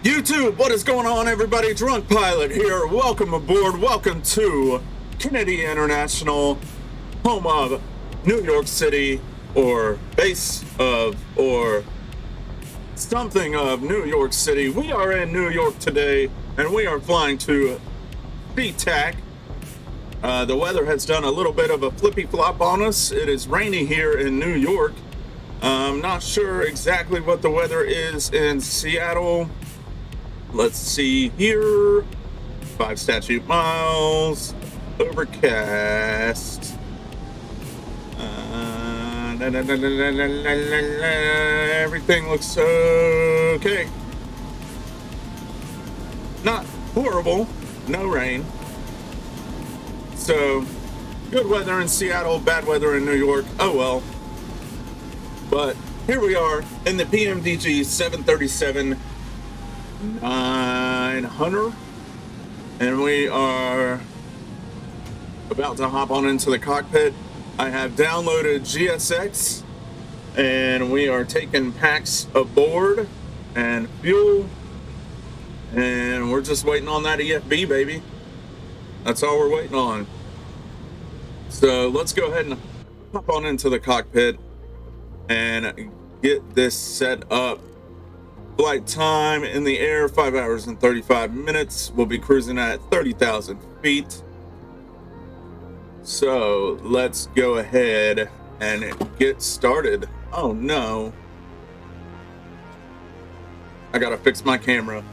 YouTube, what is going on, everybody? Drunk Pilot here. Welcome aboard. Welcome to Kennedy International, home of New York City, or base of, or something of New York City. We are in New York today, and we are flying to SEA-TAC. The weather has done a little bit of a flippy-flop on us. It is rainy here in New York. I'm not sure exactly what the weather is in Seattle. Let's see here. 5 statute miles. Overcast. Everything looks okay. Not horrible. No rain. So, good weather in Seattle, bad weather in New York. Oh well. But here we are in the PMDG 737 900, and we are about to hop on into the cockpit. I have downloaded GSX, and we are taking packs aboard and fuel, and we're just waiting on that EFB, baby. That's all we're waiting on. So let's go ahead and hop on into the cockpit and get this set up. Flight time in the air, 5 hours and 35 minutes. We'll be cruising at 30,000 feet. So let's go ahead and get started. Oh no. I gotta fix my camera.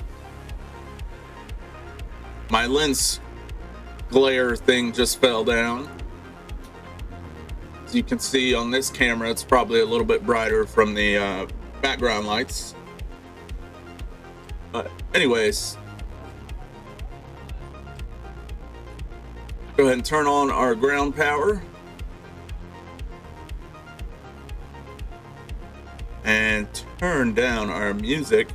My lens glare thing just fell down. As you can see on this camera, it's probably a little bit brighter from the background lights. But anyways, go ahead and turn on our ground power and turn down our music.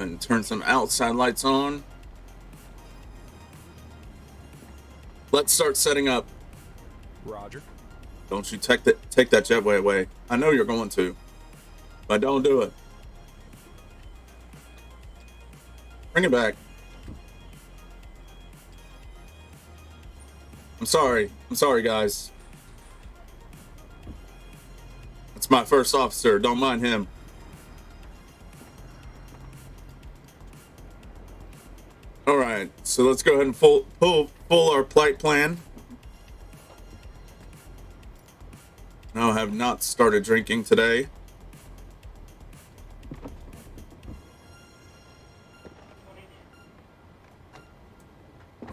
And turn some outside lights on. Let's start setting up. Roger. Don't you take that jetway away. I know you're going to, but don't do it. Bring it back. I'm sorry, guys. It's my first officer. Don't mind him. All right, so let's go ahead and pull our flight plan. No, I have not started drinking today.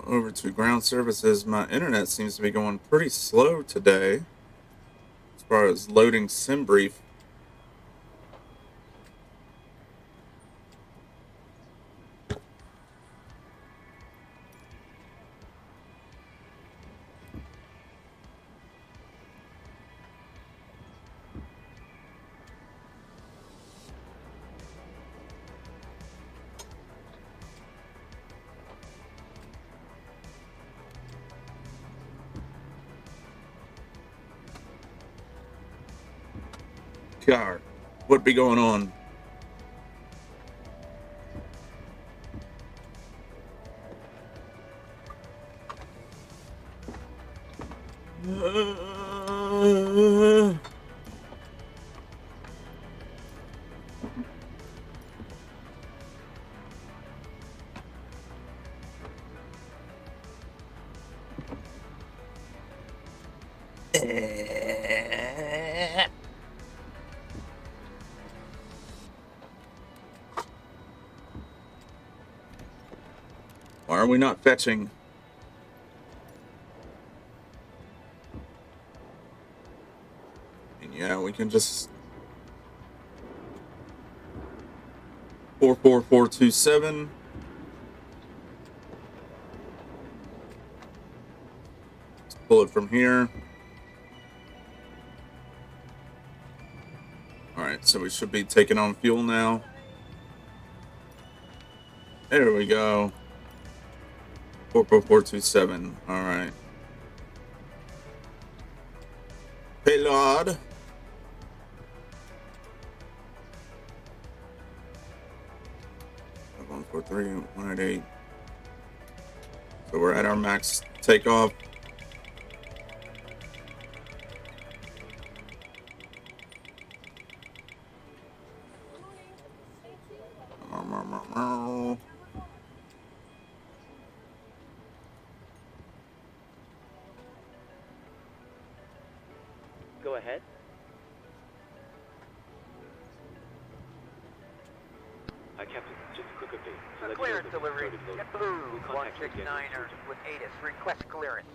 Over to ground services. My internet seems to be going pretty slow today as far as loading sim brief. God, what be going on? Why are we not fetching? And yeah, we can just 44427. Let's pull it from here. All right, so we should be taking on fuel now. There we go. 44427. All right. Payload. One four three 188. So we're at our max takeoff. Go ahead. Captain, just a quick update. Clearance delivery. JetBlue 169er with ATIS. Request clearance.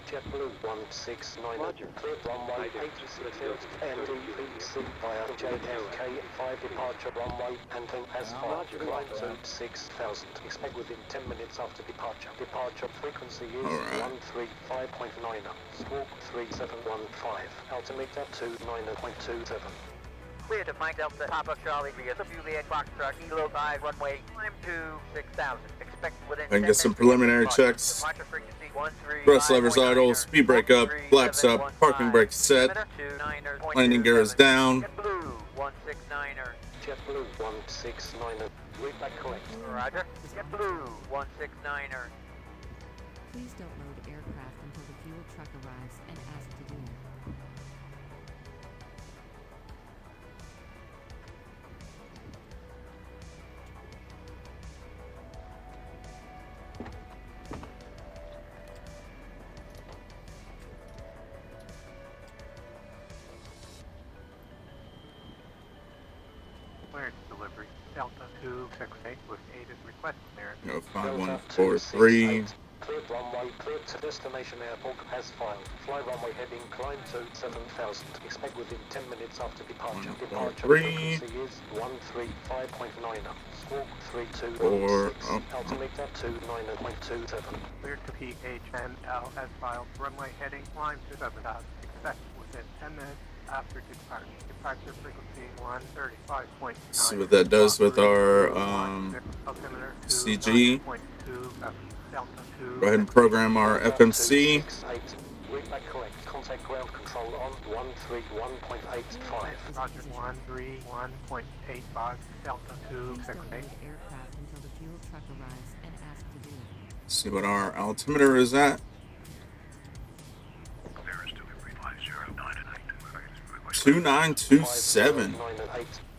JetBlue 169. Roger. Cleared runway 86 PMDG via KJFK-5 departure runway handling asphalt. Climb to 6,000. Expect within 10 minutes after departure. Departure frequency is 135.9. Squawk 3715. Altimeter 29.27. Clear to Mike Delta, Papa Charlie via Juliet Foxtrot, Kilo 5, runway, climb to 6,000. Expect within 10 I can get some minutes preliminary departure. checks. Departure frequency 13. Thrust levers idle, speed brake up, flaps up, parking brake set, landing gear is down. JetBlue 169er. JetBlue 169er. Read back correct. Roger. JetBlue 169er. Please don't load aircraft until the fuel truck arrives and ask to do it. Clearance delivery. Delta 268 with ATIS request clearance. 5143. Cleared runway, cleared to destination airport as filed. Fly runway heading, climb to 7,000. Expect within 10 minutes after departure. Departure frequency is 135.9. Squawk 3216. Altimeter 29.27. Cleared to PHNL as filed. Runway heading, climb to 7,000. Expect within 10 minutes after departure. Departure frequency 135.9. See what that does with our CG. Go ahead and program our FMC. Read back correct. Contact ground control on 131.85. Roger 131.85. Delta Please don't 268. load aircraft until the fuel truck arrives and ask to do it. See what our altimeter is at. 2927.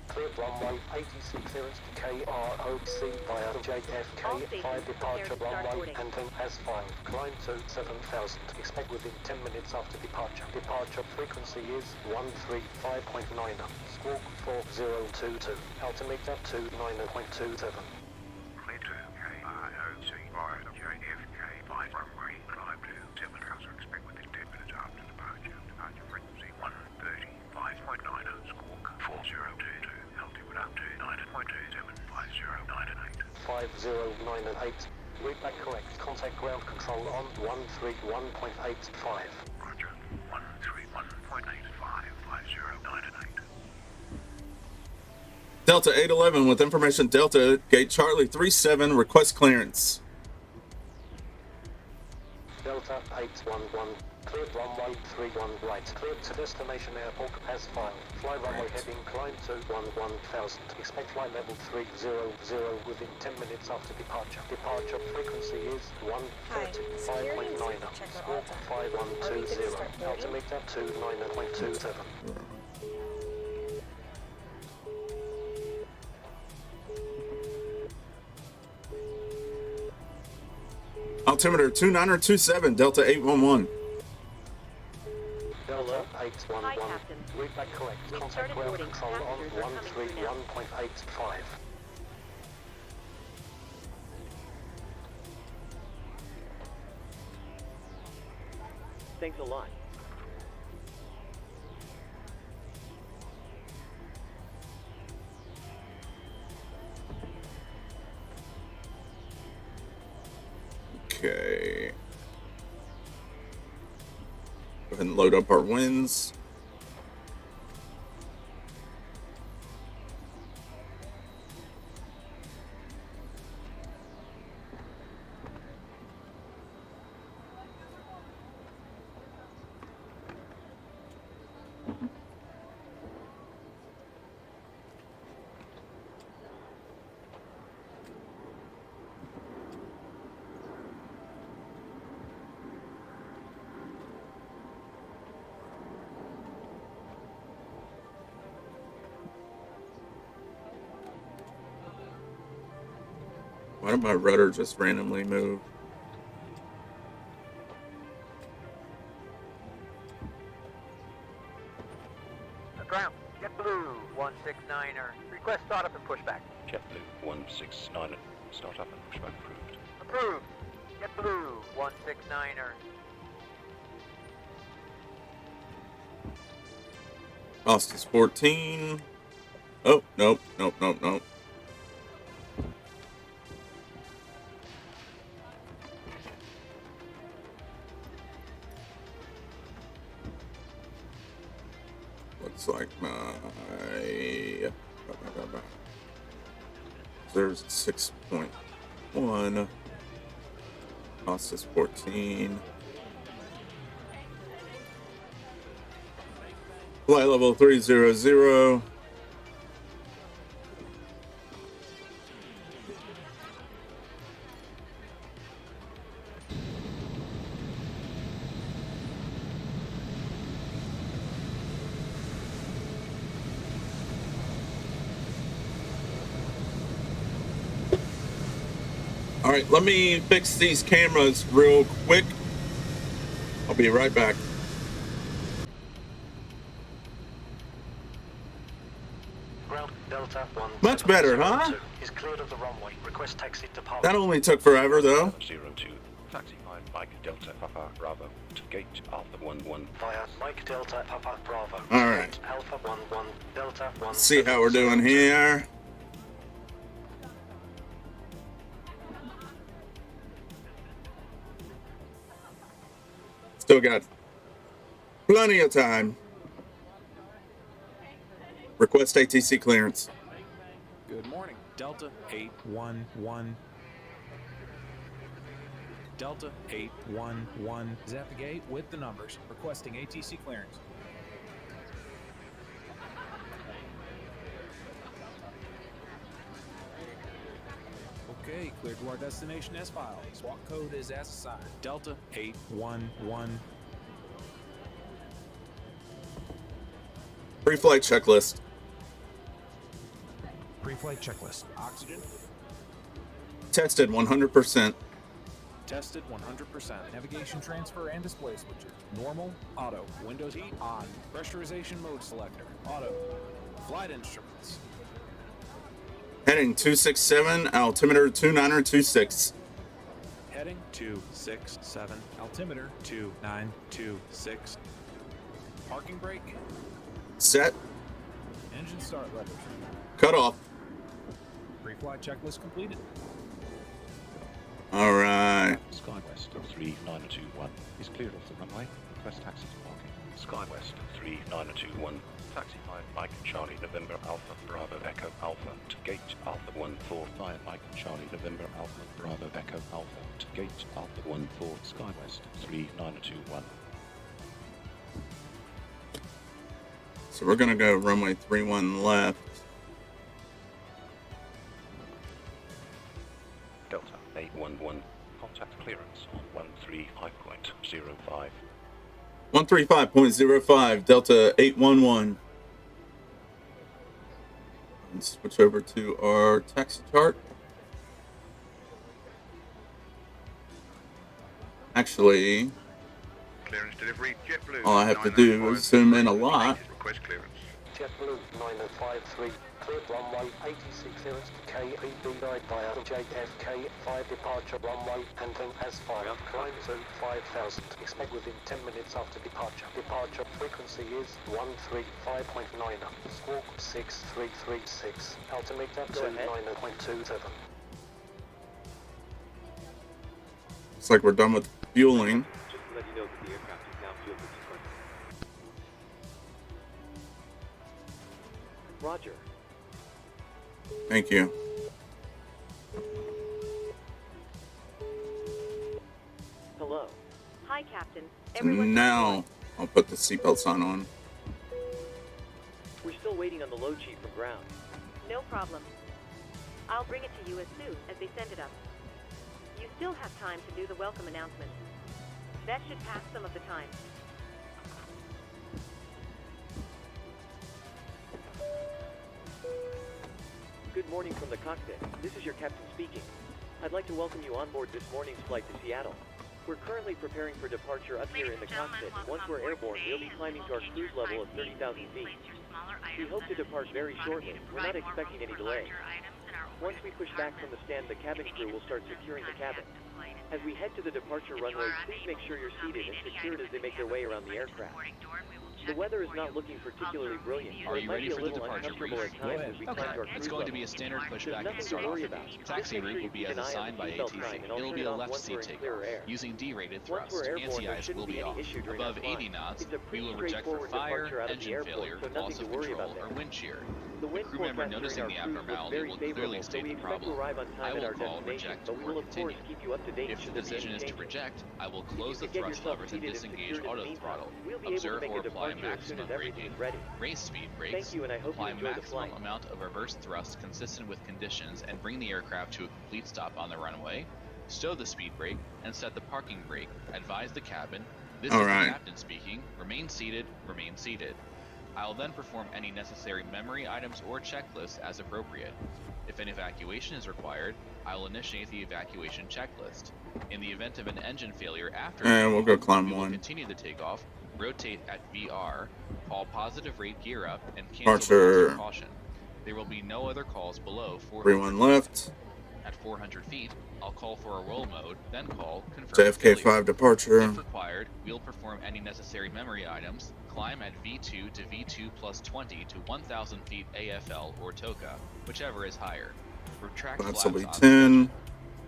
Cleared runway 86 clearance to KROC via JFK-5 departure runway handling as filed. Climb to 7,000. Expect within 10 minutes after departure. Departure frequency is 135.9. Squawk 4022. Altimeter 29.27. Clear to KROC via JFK-5 runway. Climb to 7,000. Expect within 10 minutes after departure. Departure frequency 135.9. Squawk 4022. Altitude up to 9.27. 5098. Read back correct. Contact ground control on 131.85. Roger. 131.85. 5098. Delta 811 with information Delta, Gate Charlie 37, request clearance. Delta 811. Cleared runway 31 right. Cleared to destination airport as filed. Fly runway heading, climb to 11,000. Expect flight level 300 within 10 minutes after departure. Departure frequency is 135.9. Squawk 5120. Altimeter 29.27. Altimeter 2927, Delta 811. Delta 811. Read back correct. Contact ground control on 131.85. Thanks a lot. Okay. Go ahead and load up our wins. Why did my rudder just randomly move? Ground. JetBlue 169er. Request startup and pushback. JetBlue 169, start up and pushback approved. Approved. JetBlue 169er. Cost is 14. Oh, nope. Looks like my... There's 6.1. Cost is 14. Flight level 300. All right, let me fix these cameras real quick. I'll be right back. Ground Delta 1. Much better, huh? Is cleared of the runway. Request taxi departure. That only took forever, though. 02, taxi 5, Mike Delta Papa Bravo, to gate Alpha 11. Via Mike Delta Papa Bravo. All right. Alpha 11 Delta 1. Let's see how we're doing here. Still got plenty of time. Request ATC clearance. Good morning. Delta 811. Delta 811 is at the gate with the numbers, requesting ATC clearance. Okay, clear to our destination as filed. SWAT code is as assigned. Delta 811. Pre-flight checklist. Pre-flight checklist. Oxygen. Tested 100%. Tested 100%. Navigation transfer and display switcher. Normal, auto. Windows heat on. Pressurization mode selector. Auto. Flight instruments. Heading 267, altimeter 2926. Heading 267. Altimeter 2926. Parking brake. Set. Engine start levers. Cut off. Pre-flight checklist completed. All right. SkyWest 3921 is cleared off the runway. Request taxi to parking. SkyWest 3921, taxi 5, Mike Charlie November Alpha Bravo Echo Alpha to gate Alpha 145, Mike Charlie November Alpha Bravo Echo Alpha to gate Alpha 14, SkyWest 3921. So we're gonna go runway 31 left. Delta 811, contact clearance on 135.05. 135.05, Delta 811. And switch over to our taxi chart. Actually, Clearance delivery, JetBlue. all I have to do is zoom in a lot. Request clearance. JetBlue 9053. Cleared runway 86 clearance to KPDG via JFK-5 departure runway handling as filed. Climb to 5000. Expect within 10 minutes after departure. Departure frequency is 135.9. Squawk 6336. Altimeter 29.27. Looks like we're done with fueling. Just to let you know that the aircraft is now fueled with sequence. Roger. Thank you. Hello. Hi, Captain. Now I'll put the seatbelt sign on. We're still waiting on the load sheet from ground. No problem. I'll bring it to you as soon as they send it up. You still have time to do the welcome announcement. That should pass some of the time. Good morning from the cockpit. This is your captain speaking. I'd like to welcome you on board this morning's flight to Seattle. We're currently preparing for departure up here in the cockpit, and once we're airborne, we'll be climbing to our cruise level of 30,000 feet. We hope to depart very shortly. We're not expecting any delay. Once we push back from the stand, the cabin crew will start securing the cabin. As we head to the departure runway, please make sure you're seated and secured as they make their way around the aircraft. The weather is not looking particularly brilliant. Are you ready for the little departure uncomfortable brief? at times as we climb to our It's cruise going to be a level. standard pushback There's to start nothing to off worry with. about. Taxi route will be as assigned by ATC. It will be a left seat takeoff, using D-rated Once thrust. we're airborne, there Anti-ice shouldn't will be be any off. issue during Above our climb. 80 knots, It's a we pretty will reject for straightforward fire, departure out of the engine airport, failure, so nothing loss to of worry control, about or there. wind shear. The wind crew member forecast during noticing our the cruise looks abnormality very will favorable, clearly so state we the expect to problem. arrive on I time at will our call, destination, reject, but we or will of course continue. keep you up to date If the should there be decision any is to changes. reject, I will If close you the could get thrust yourself levers and seated disengage secured in the auto meantime, throttle. we'll be able to Observe make or a apply departure as soon maximum as everything braking. is ready. Raise speed brakes. Thank you, and I hope you Apply enjoy the maximum flight. amount of reverse thrust consistent with conditions and bring the aircraft to a complete stop on the runway. Stow the speed brake and set the parking brake. Advise the cabin. This is the captain speaking. Remain seated. Remain seated. I will then perform any necessary memory items or checklists as appropriate. If an evacuation is required, I will initiate the evacuation checklist. In the event of an engine failure after we'll go climb we will one. continue the takeoff, rotate at VR, call positive rate gear up, and cancel Departure. the hazard caution. There will be no other calls below 400 Everyone left. At 400 feet, I'll call for a roll mode, then call confirm failure. JFK-5 departure. If required, we'll perform any necessary memory items, climb at V2 to V2 plus 20 to 1,000 feet AFL or TOCA, whichever is higher. Retract Flaps flaps will be on 10. schedule.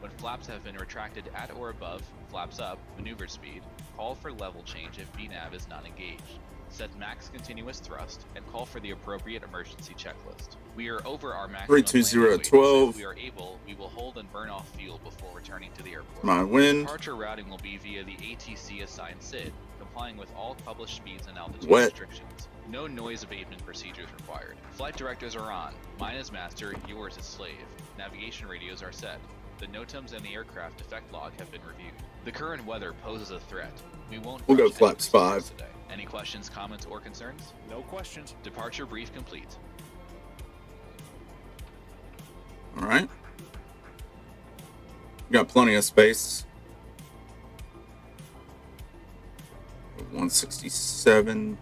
When flaps have been retracted at or above, flaps up, maneuver speed, call for level change if VNAV is not engaged. Set max continuous thrust, and call for the appropriate emergency checklist. We are over our maximum 320 landing at weight, 12. so if we are able, we will hold and burn off fuel before returning to the airport. My wind. Departure routing will be via the ATC assigned SID, complying with all published speeds and altitude Wet. restrictions. No noise abatement procedures required. Flight directives are on. Mine is master, yours is slave. Navigation radios are set. The NOTAMs and the aircraft defect log have been reviewed. The current weather poses a threat. We won't We'll go rush any flaps procedures 5. today. Any questions, comments, or concerns? No questions. Departure brief complete. All right. Got plenty of space. 167.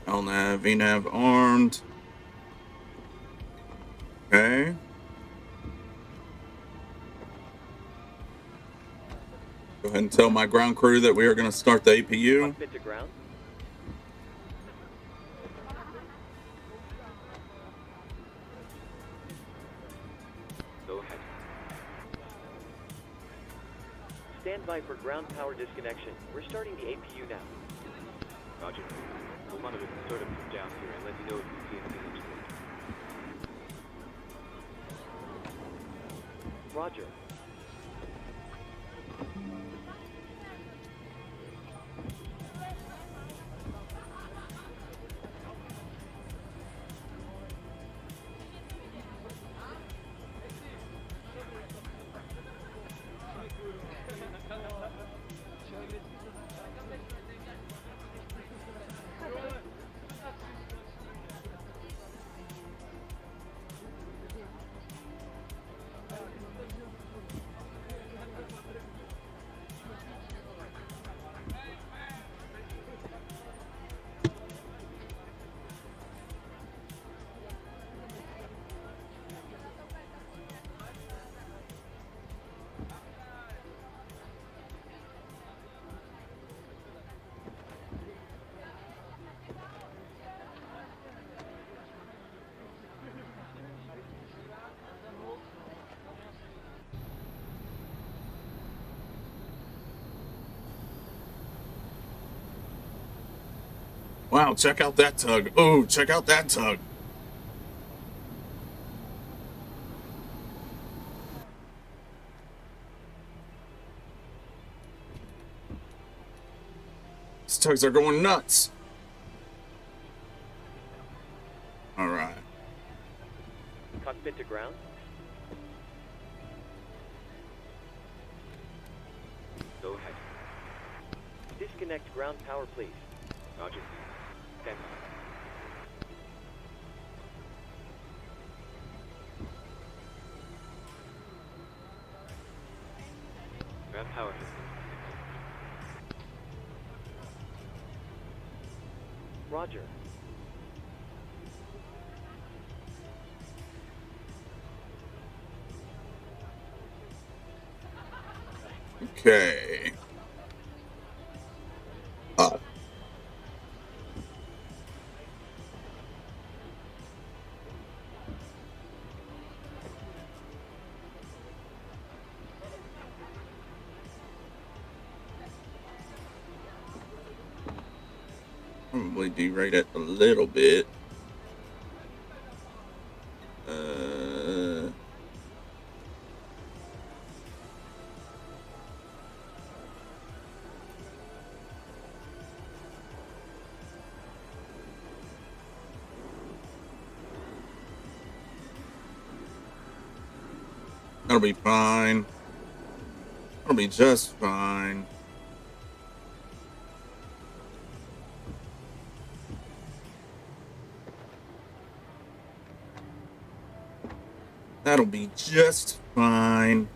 LNAV, VNAV armed. Okay. Go ahead and tell my ground crew that we are going to start the APU. Cockpit to ground. Go ahead. Stand by for ground power disconnection. We're starting the APU now. Roger. We'll monitor the sort of down here and let you know if you see anything interesting. Roger. Wow, check out that tug. Oh, check out that tug. These tugs are going nuts. Cockpit to ground. Go ahead. Disconnect ground power, please. Roger. Stand by. Ground power system. Roger. Okay. Probably derate it a little bit. That'll be fine. That'll be just fine. That'll be just fine.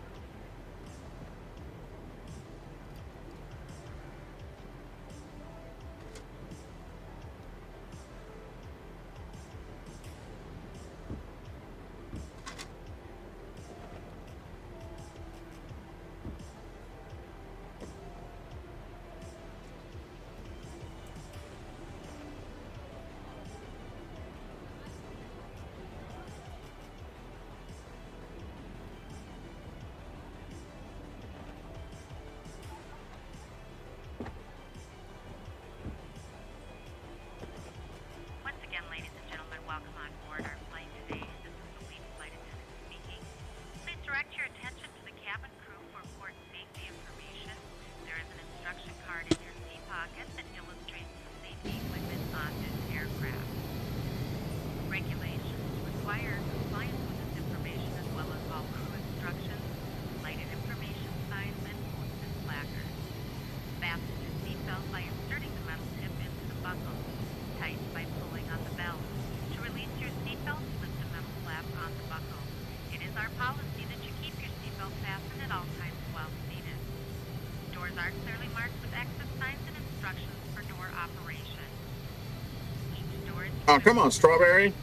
Oh, come on, Strawberry.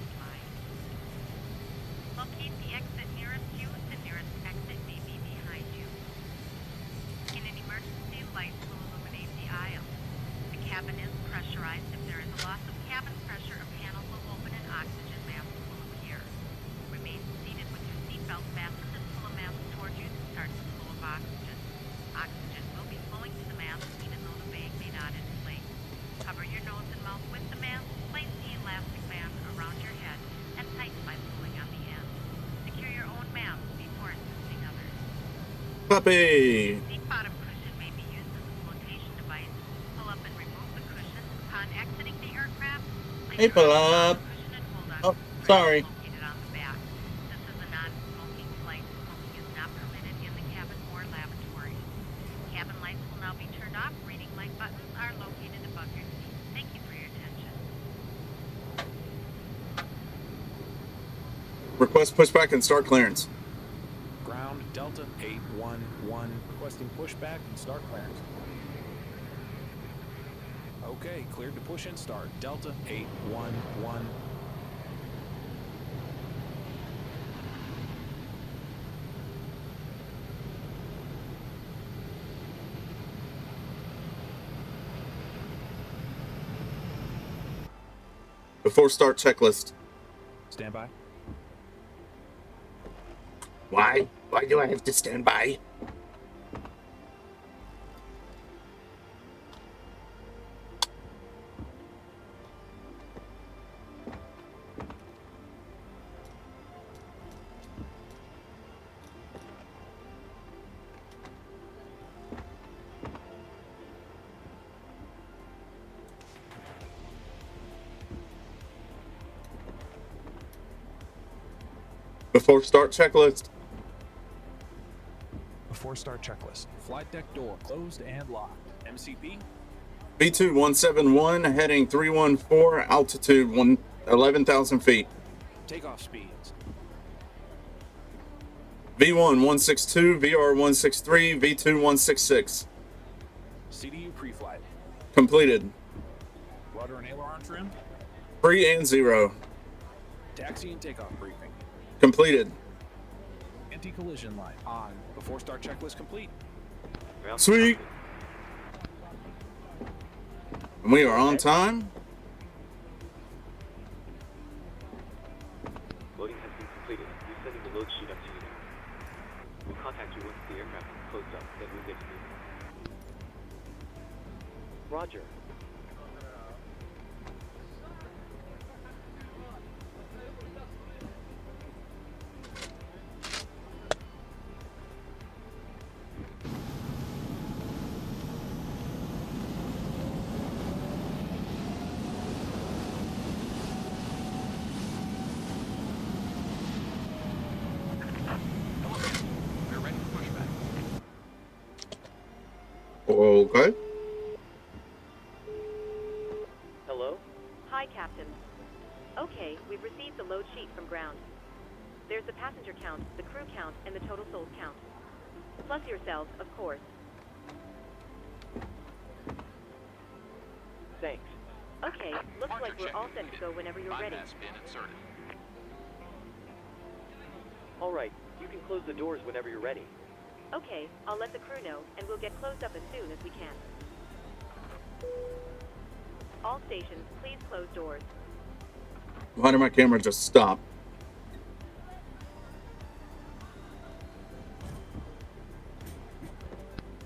Locate the exit nearest you. The nearest exit may be behind you. In an emergency, lights will illuminate the aisle. The cabin is pressurized. If there is a loss of cabin pressure, a panel will open and oxygen masks will appear. Remain seated with your seatbelt fastened and pull a mask toward you to start the flow of oxygen. Oxygen will be flowing to the mask even though the bag may not inflate. Cover your nose and mouth with the mask. Place the elastic band around your head and tighten by pulling on the end. Secure your own mask before assisting others. Puppy. Seat bottom cushion may be used as a flotation device. Pull up and remove the cushion. Upon exiting the aircraft, place Hey, pull your arm up. around the cushion and hold on Oh, to the strap sorry. located on the back. This is a non-smoking flight. Smoking is not permitted in the cabin or lavatory. Cabin lights will now be turned off. Reading light buttons are located above your seat. Thank you for your attention. Request pushback and start clearance. Ground Delta 811 requesting pushback and start clearance. Okay, cleared to push and start. Delta 811. Before start checklist. Stand by. Why? Why do I have to stand by? Before start checklist. Before start checklist. Flight deck door closed and locked. MCP. V2171 heading 314, altitude 11,000 feet. Takeoff speeds. V1-162, VR-163, V2-166. CDU pre-flight. Completed. Rudder and aileron trim. 3 and 0. Taxi and takeoff briefing. Completed. Anti-collision light on. Before start checklist complete. Sweet. And we are on time. Loading has been completed. We're sending the load sheet up to you now. We'll contact you once the aircraft is closed up, then we'll get to you. Roger. We're ready for pushback. Okay. Hello? Hi, Captain. Okay, we've received the load sheet from ground. There's the passenger count, the crew count, and the total souls count. Plus yourselves, of course. Thanks. Okay, looks like we're all set to go whenever you're ready. Bypass pin inserted. All right, you can close the doors whenever you're ready. Okay, I'll let the crew know, and we'll get closed up as soon as we can. All stations, please close doors. Why did my camera just stop?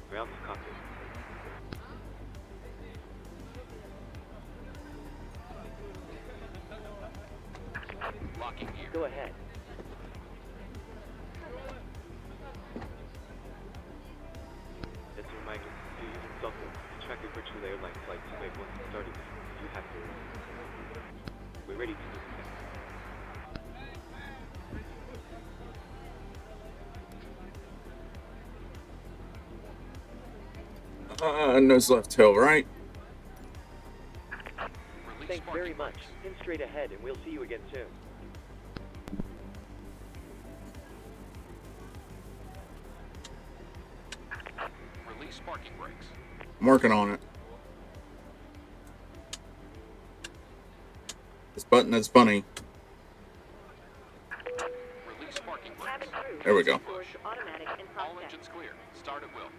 Ground to cockpit. Locking gear. Go ahead. Just a reminder, if you're using software to track your virtual airline flights you made once you started, you have to. We're ready to move again. Nose left, tail right. Release Thanks parking very much. brakes. Pin straight ahead, and we'll see you again soon. Release parking brakes. I'm working on it. This button is funny. Release parking Cabin brakes. crew, There we go. doors automatic and All cross-check. engines clear. Start at will.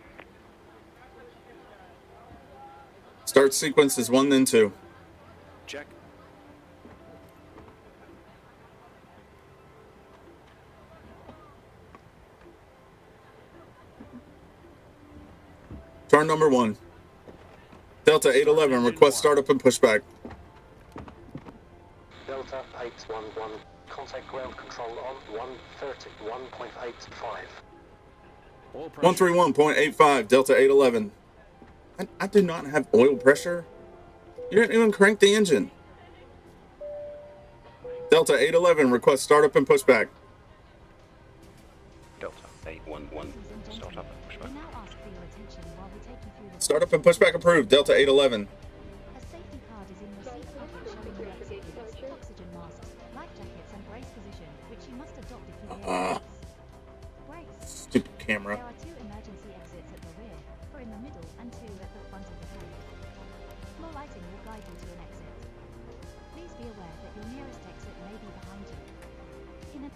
Start sequence is 1 then 2. Check. Turn number 1. Delta 811, request startup and pushback. Delta 811, contact ground control on 131.85. Oil pressure. 131.85, Delta 811. I do not have oil pressure. You didn't even crank the engine. Delta 811, request startup and pushback. Delta 811, start up and pushback. We now ask for your attention while we take you through the Startup and pushback approved, Delta 811. A safety card is in your seat pocket showing your exit routes, oxygen masks, life jackets, and brace position, which you must adopt if you hear brace. Stupid camera. There are 2 emergency exits at the rear, 4 in the middle, and 2 at the front of the plane. Floor lighting will guide you to an exit. Please be aware that your nearest exit may be behind you. In a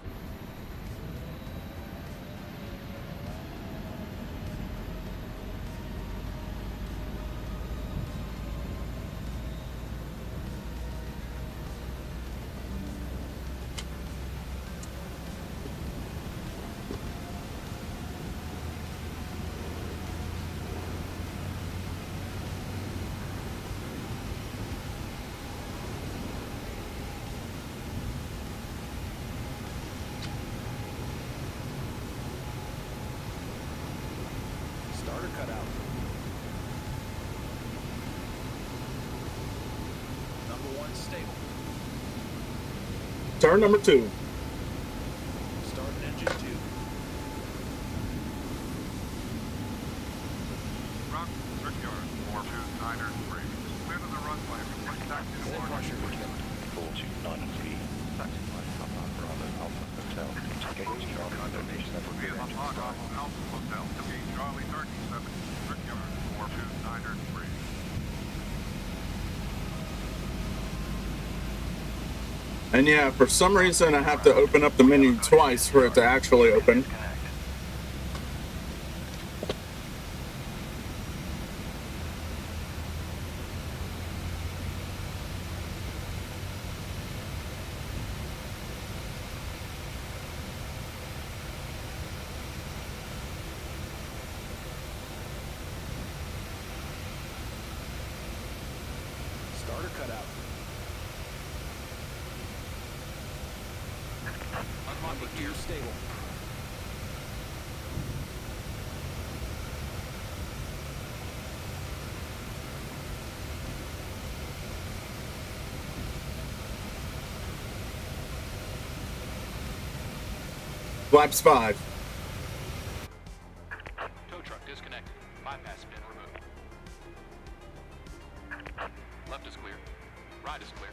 Starter cut out. Number 1 stable. Turn number 2. Alpha Hotel, gate Charlie 37, Brickyard, 42903. And yeah, for some reason I have to open up the menu twice for it to actually open. Starter cutout. Unlocking gear stable. Flaps 5. Tow truck disconnected. Bypass pin removed. Left is clear. Right is clear.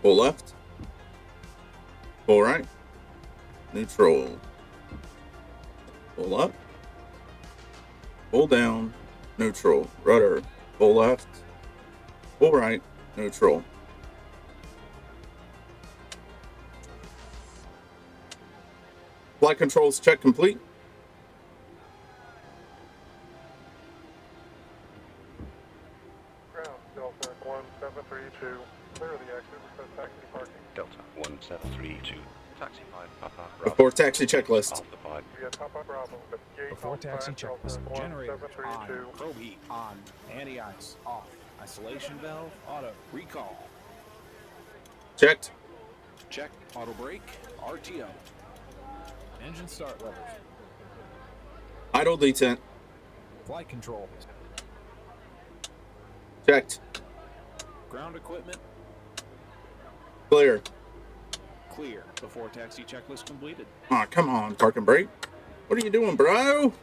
Full left. Full right. Neutral. Full up. Full down. Neutral. Rudder. Full left. Full right. Neutral. Flight controls check complete. Ground, Delta 1732. Clear the exit, request taxi parking. Delta 1732. Taxi 5 Papa. Before taxi checklist. Alpha 5. Via Papa Bravo. Gate Before taxi Delta checklist. Generator on. 1732. Probe heat on. Anti-ice off. Isolation valve auto. Recall. Checked. Check. Auto brake. RTO. Engine start levers. Idle detent. Flight control. Checked. Ground equipment. Clear. Clear. Before taxi checklist completed. Aw, come on, park and brake. What are you doing, bro?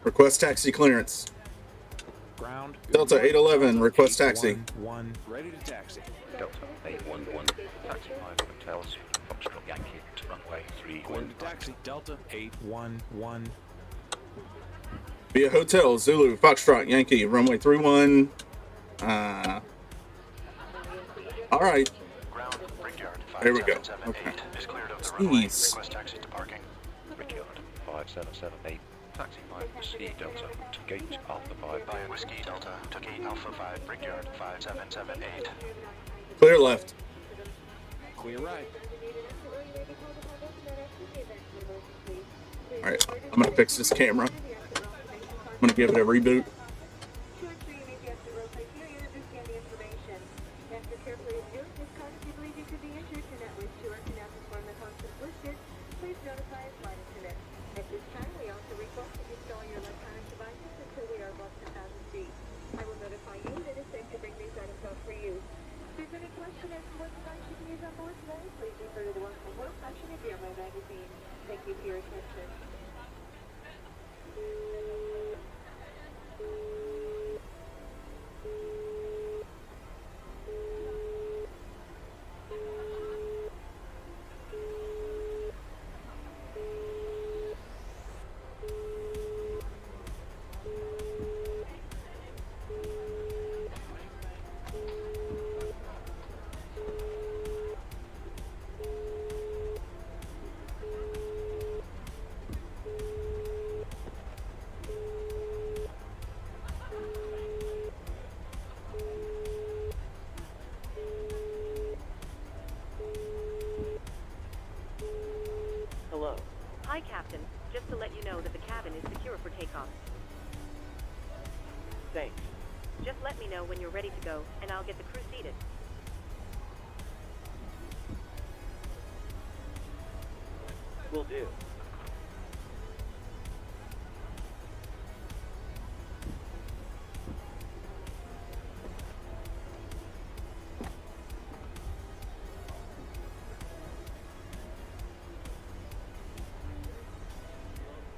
Request taxi clearance. Ground. Delta 811, request taxi. 1, ready to taxi. Delta 811. Taxi 5 Hotels. Foxtrot Yankee to runway Clear 31. to taxi. Delta 811. Via Hotel, Zulu, Foxtrot, Yankee, runway 31. All right. Ground, Brickyard, There we go. 5778 Okay. is cleared of the runway. Jeez. Request taxi to parking. Brickyard 5778. Taxi 5 Whiskey Delta to gate Alpha 5. By Whiskey Delta to gate Alpha 5, Brickyard 5778. Clear left. Clear right. All right, I'm gonna fix this camera. I'm gonna give it a reboot. Thank you for your attention. Hello. Hi, Captain. Just to let you know that the cabin is secure for takeoff. Thanks. Just let me know when you're ready to go, and I'll get the crew seated. Will do.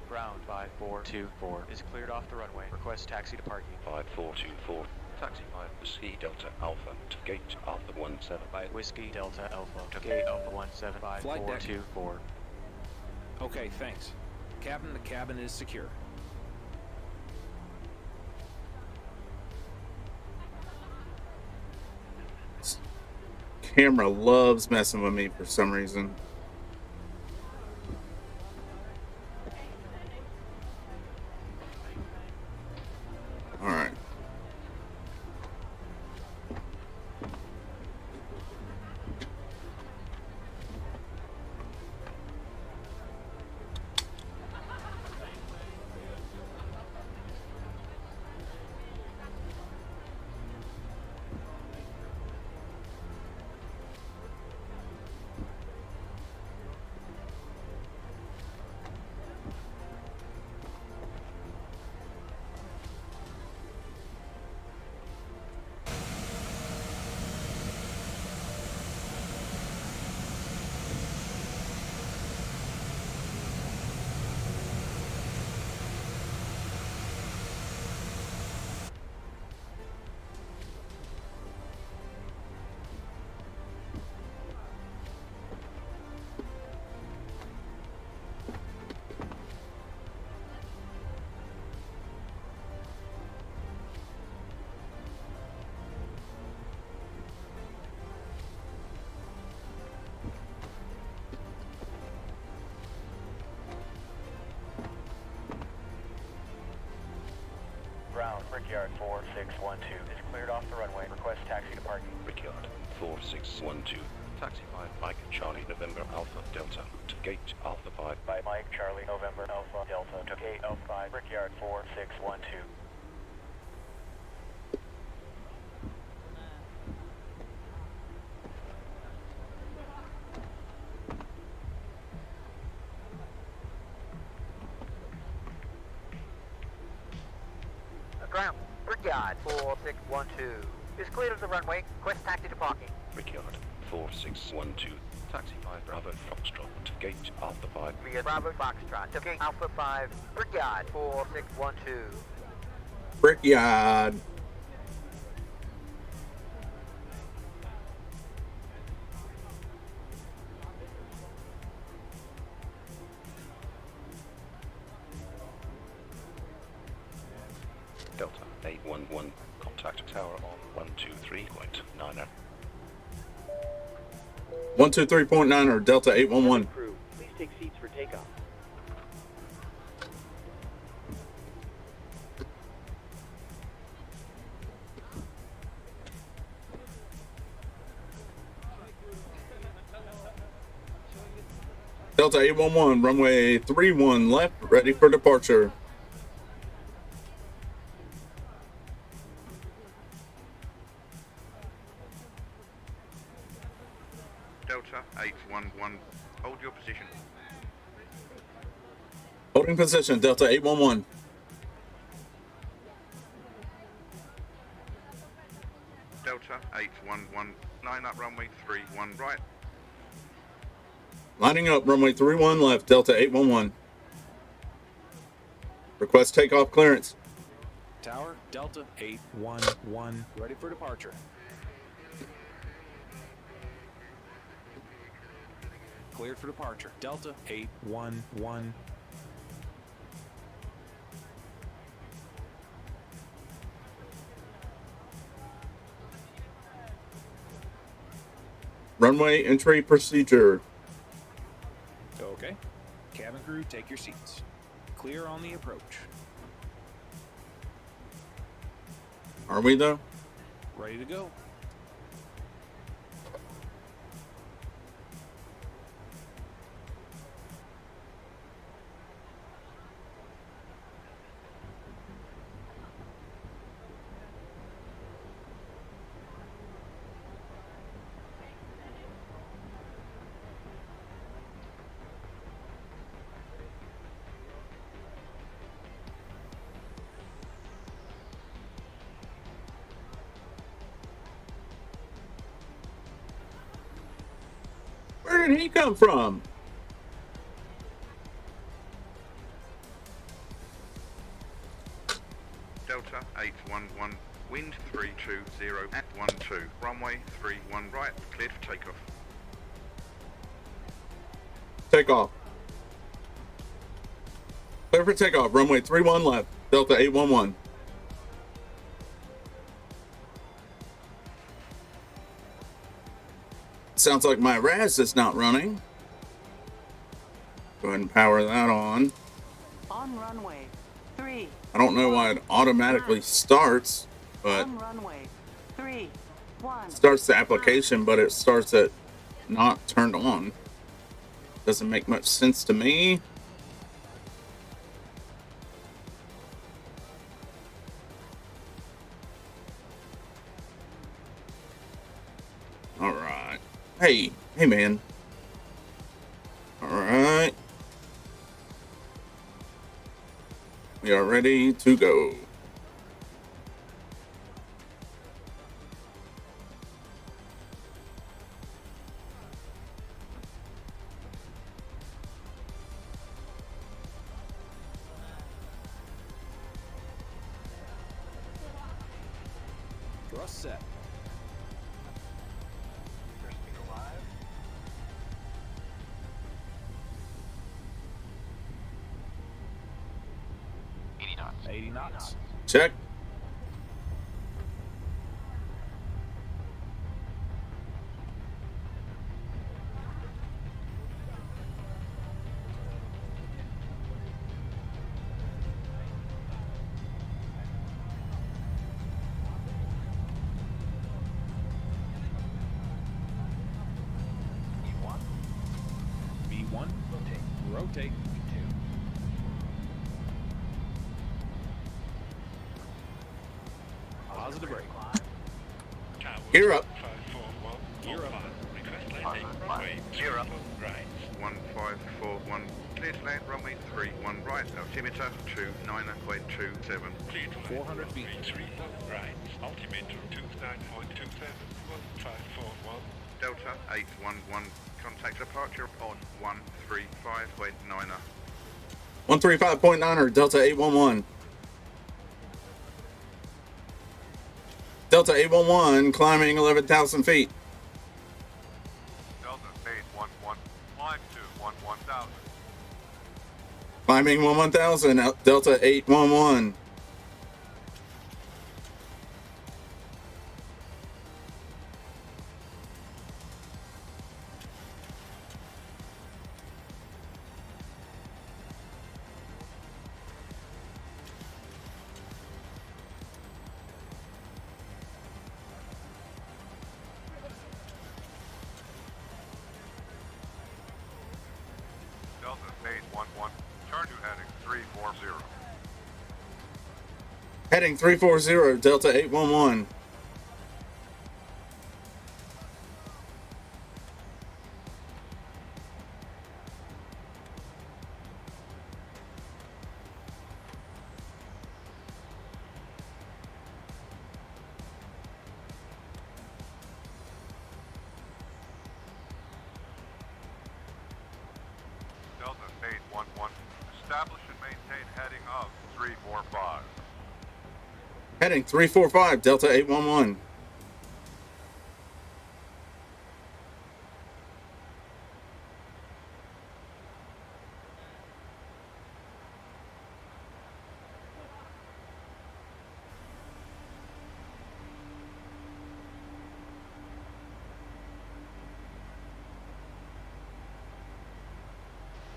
Ground 5424 is cleared off the runway. Request taxi to parking. 5424. Taxi 5 Whiskey Delta Alpha to gate Alpha 17 by Whiskey Delta Alpha to gate Alpha 1755424. Okay, thanks. Captain, the cabin is secure. Camera loves messing with me for some reason. All right. Ground, Brickyard 4612 is cleared off the runway. Request taxi to parking. Brickyard 4612. Taxi 5 Mike Charlie November Alpha Delta to gate Alpha 5 By Mike Charlie November Alpha Delta to gate Alpha 5 Brickyard 4612. Ground, Brickyard 4612 is cleared of the runway. Request taxi to parking. Brickyard 4612. Taxi 5 Bravo Foxtrot to gate Alpha 5 Via Bravo Foxtrot to gate Alpha 5, Brickyard 4612. Brickyard. Delta 811. Contact tower on 123.9. 123.9 or Delta 811. Crew, please take seats for takeoff. Delta 811, runway 31 left, ready for departure. Delta 811, hold your position. Holding position, Delta 811. Delta 811, line up runway 31 right. Lining up, runway 31 left, Delta 811. Request takeoff clearance. Tower, Delta 811, ready for departure. Cleared for departure. Delta 811. Runway entry procedure. Okay. Cabin crew, take your seats. Clear on the approach. Are we though? Ready to go. Where did he come from? Delta 811, Wind 320 at 12. Runway 31 right, cleared for takeoff. Takeoff. Clear for takeoff. Runway 31 left. Delta 811. Sounds like my RAS is not running. Go ahead and power that on. On runway 3. I don't know why it automatically starts, but On runway 3, 1. starts the application, but it starts it not turned on. Doesn't make much sense to me. All right. Hey man. All right. We are ready to go. Thrust set. knots. 80 knots. Check. V1. Rotate. Positive brake. Gear up. Gear up. Gear up. Right. 1541. Clear to land, runway 31 right, altimeter 29.27. 400 feet. Right. Altimeter 29.27. 1541. Delta 811. Contact departure on 135.9er. 135.9er, Delta 811. Delta 811, climbing 11,000 feet. Delta 811. Climb to 11,000. Climbing 11,000, Delta 811. Delta 811. Turn to heading 340. Heading 340, Delta 811. Delta 811. Establish and maintain heading of 345. Heading 345, Delta 811.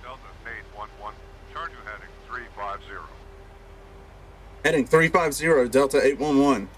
Delta 811. Turn to heading 350. Heading 350, Delta 811.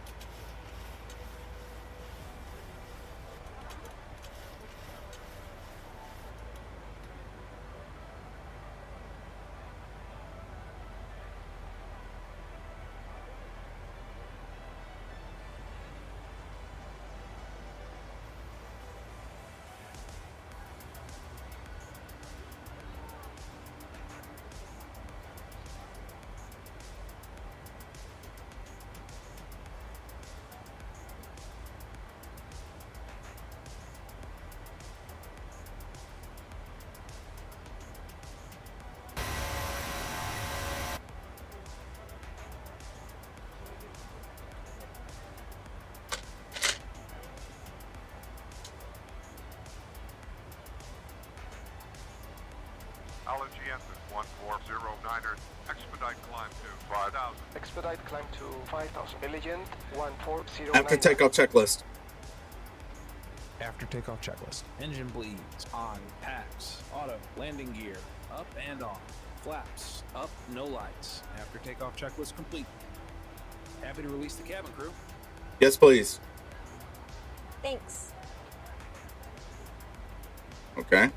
GS is 1409er. Expedite climb to 5000. Expedite climb to 5000. Allegiant 1409. After takeoff checklist. After takeoff checklist. Engine bleeds. On. Packs. Auto. Landing gear. Up and on. Flaps. Up. No lights. After takeoff checklist complete. Happy to release the cabin crew. Yes, please. Thanks. Okay.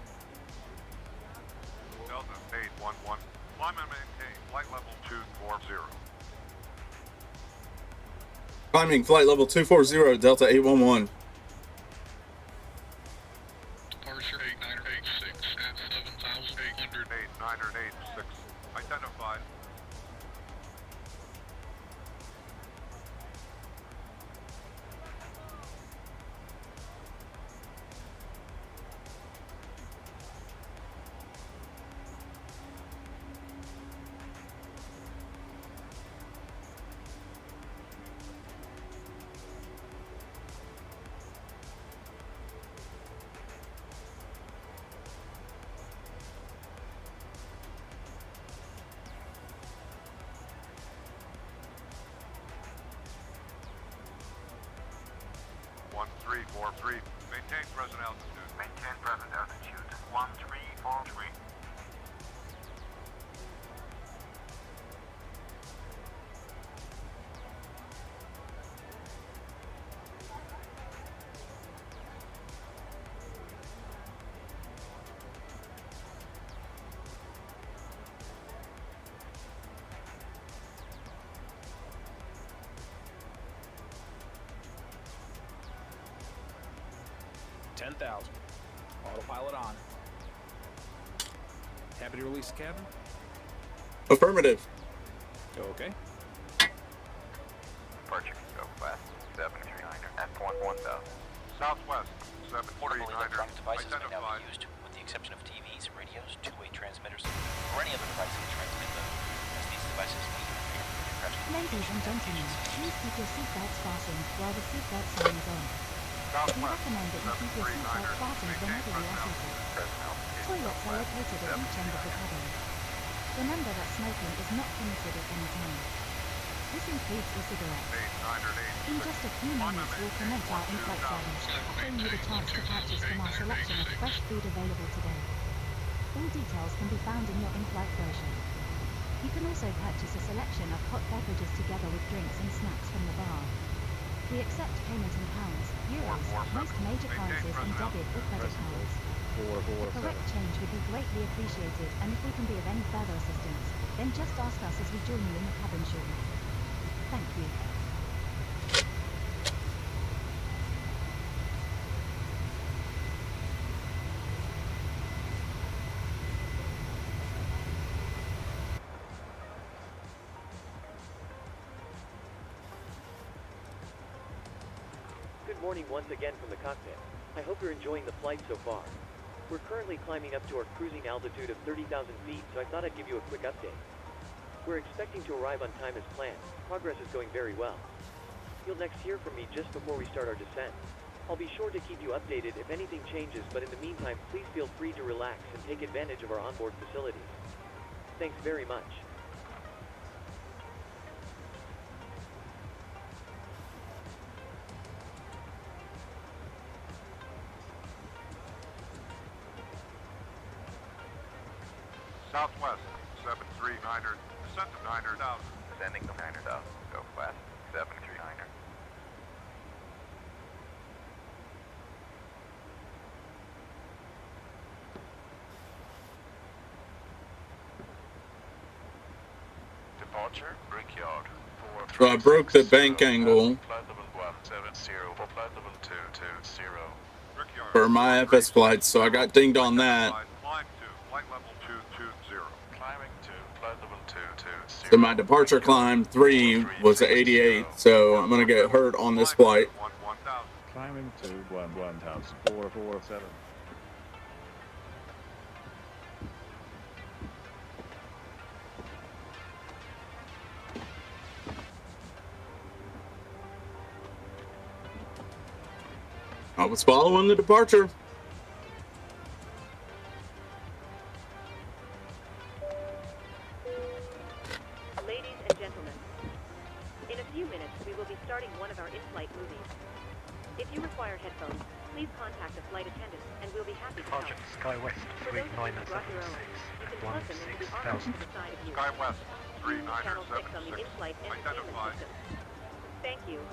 Delta 811. Climb and maintain flight level 240. Climbing flight level 240, Delta 811. Departure 8986 at 7,800. 8986. Identified. Maintain present altitude. Maintain present altitude. 1343. Autopilot on. Happy to release the cabin? Affirmative. Okay. Departure, go west, 739er at point 1000. Southwest, Portable 739er. electronic devices may now Identified. be used, with the exception of TVs, radios, two-way transmitters, or any other device in transmit mode, as these devices may interfere with aircraft's Ladies and gentlemen, please keep your seatbelts fastened while the seatbelt sign is on. We recommend that you keep your seatbelt fastened whenever you are seated. Toilets are located at each end of the cabin. Remember that smoking is not permitted at any time. This includes e-cigarettes. In just a few moments, we'll commence our in-flight service, offering you the chance to purchase from our selection of fresh food available today. All details can be found in your in-flight brochure. You can also purchase a selection of hot beverages together with drinks and snacks from the bar. We accept payment in pounds, euros, most major currencies, and debit or credit cards. The correct change would be greatly appreciated, and if we can be of any further assistance, then just ask us as we join you in the cabin shortly. Thank you. Good morning once again from the cockpit. I hope you're enjoying the flight so far. We're currently climbing up to our cruising altitude of 30,000 feet, so I thought I'd give you a quick update. We're expecting to arrive on time as planned. Progress is going very well. You'll next hear from me just before we start our descent. I'll be sure to keep you updated if anything changes, but in the meantime, please feel free to relax and take advantage of our onboard facilities. Thanks very much. Southwest, 739er. Descent to 9,000. Descending to 9,000. Go west, 739er. Departure, Brickyard. So I broke the bank angle Flight level 170 for flight level 220. Brickyard. for my FS flights, so I got dinged on that. Climb to flight level 220. Climbing to flight level 220. So my departure climb 3 was 88, so I'm gonna get hurt on this flight. Climbing to 1,447. I was following the departure. starting one of our in-flight movies. If you require headphones, please contact a flight attendant, and we'll be happy to help. Project SkyWest For those of you who brought your own, you can plug them into the arm to the side of you. SkyWest Use channel 6 on the in-flight entertainment system. Thank you.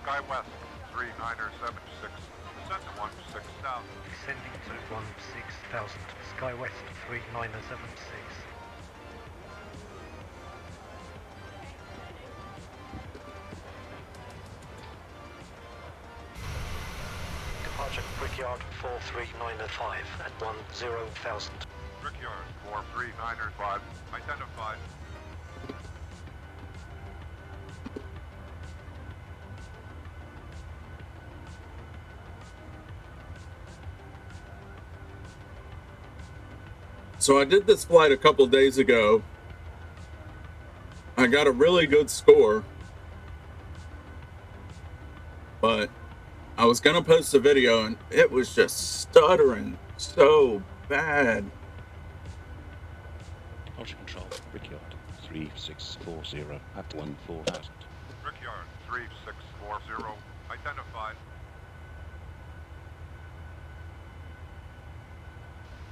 SkyWest 3976. Descend to 16,000. Descending to 16,000. SkyWest 3976. Departure Brickyard 43905 at 10,000. Brickyard 43905. Identified. So I did this flight a couple days ago. I got a really good score, but I was gonna post a video and it was just stuttering so bad. Departure control, Brickyard 3640 at 14,000. Brickyard 3640. Identified.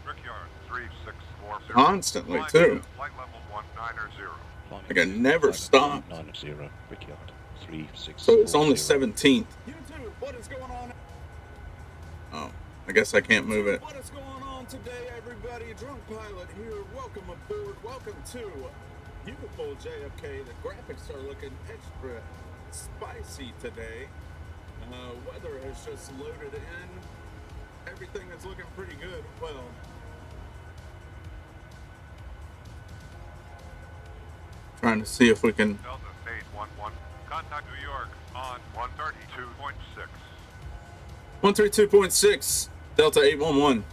Brickyard 3640. Constantly, too. Flight level 190. Like I never stopped. 90, Brickyard 3640. So it's on the 17th. YouTube, what is going on? Oh, I guess I can't move it. What is going on today, everybody? Drunk Pilot here. Welcome aboard. Welcome to beautiful JFK. The graphics are looking extra spicy today. Weather has just loaded in. Everything is looking pretty good. Well, trying to see if we can. Delta 811. Contact New York on 132.6. 132.6, Delta 811.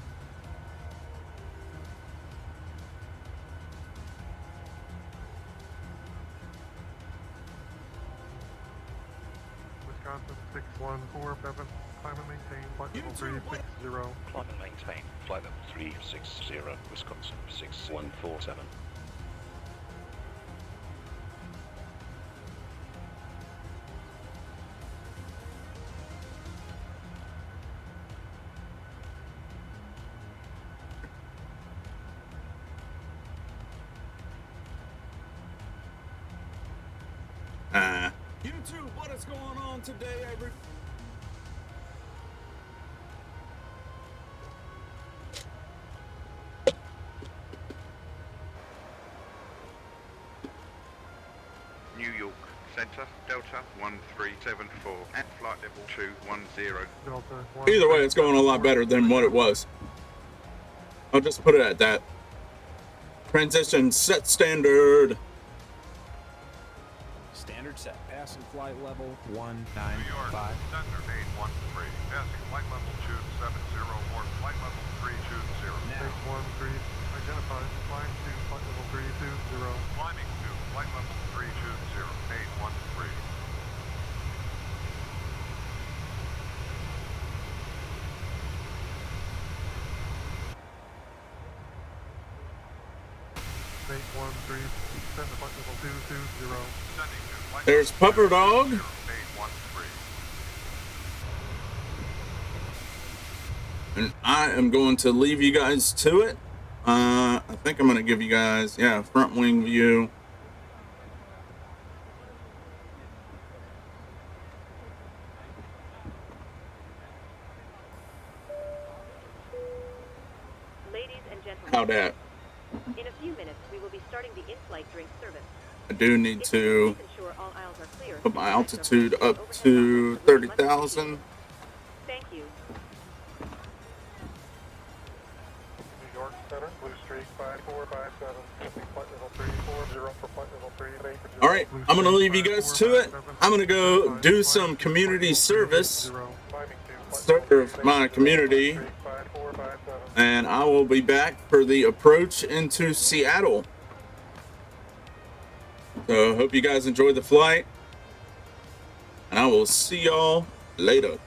Wisconsin 6147. Climate maintain. Flight level 360. Climate maintain. Flight level 360. Wisconsin 6147. YouTube, what is going on today, everybody? New York Center, Delta 1374 at flight level 210. Delta Either way, it's going a lot better than what it was. I'll just put it at that. Transition set standard. Standard set. Passing flight level 195. New York Center 813. Passing flight level 270 or flight level 320. Now. 813. Identified. Flying to flight level 320. Climbing to flight level 320. 813. Descend to flight level 220. There's Pupper Dog. And I am going to leave you guys to it. I think I'm going to give you guys, front wing view. Ladies and gentlemen. How that? In a few minutes, we will be starting the in-flight drink service. I do need to Ensure all aisles are clear. put my altitude up to 30,000. Thank you. New York Center, Blue Streak 5457. Flight level 340 for flight level 38. All right, I'm going to leave you guys to it. I'm going to go do some community service, serve my community, and I will be back for the approach into Seattle. So hope you guys enjoyed the flight, and I will see y'all later.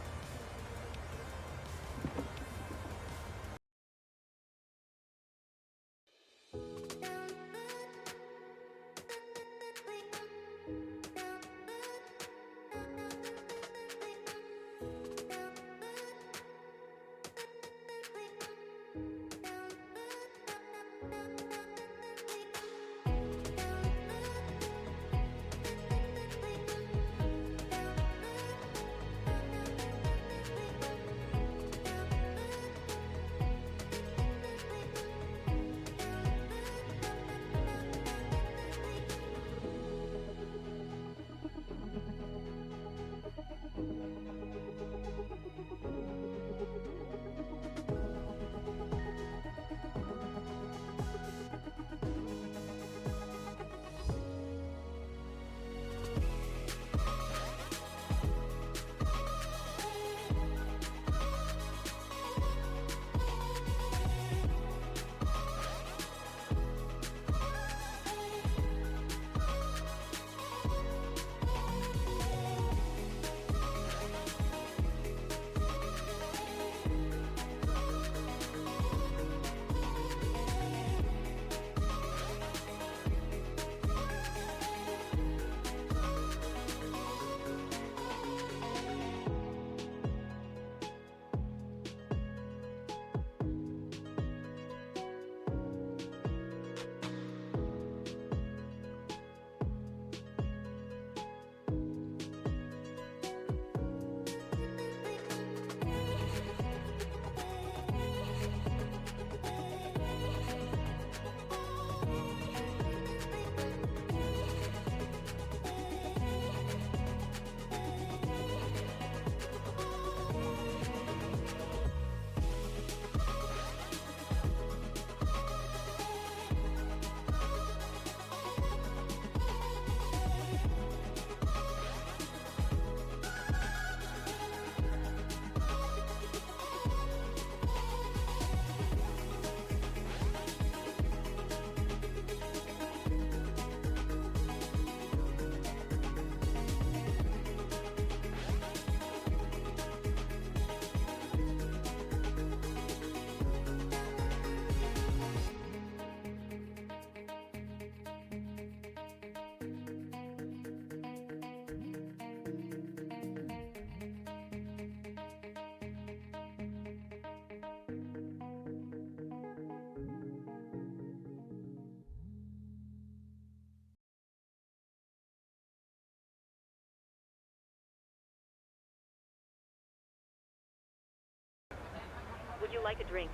you like a drink?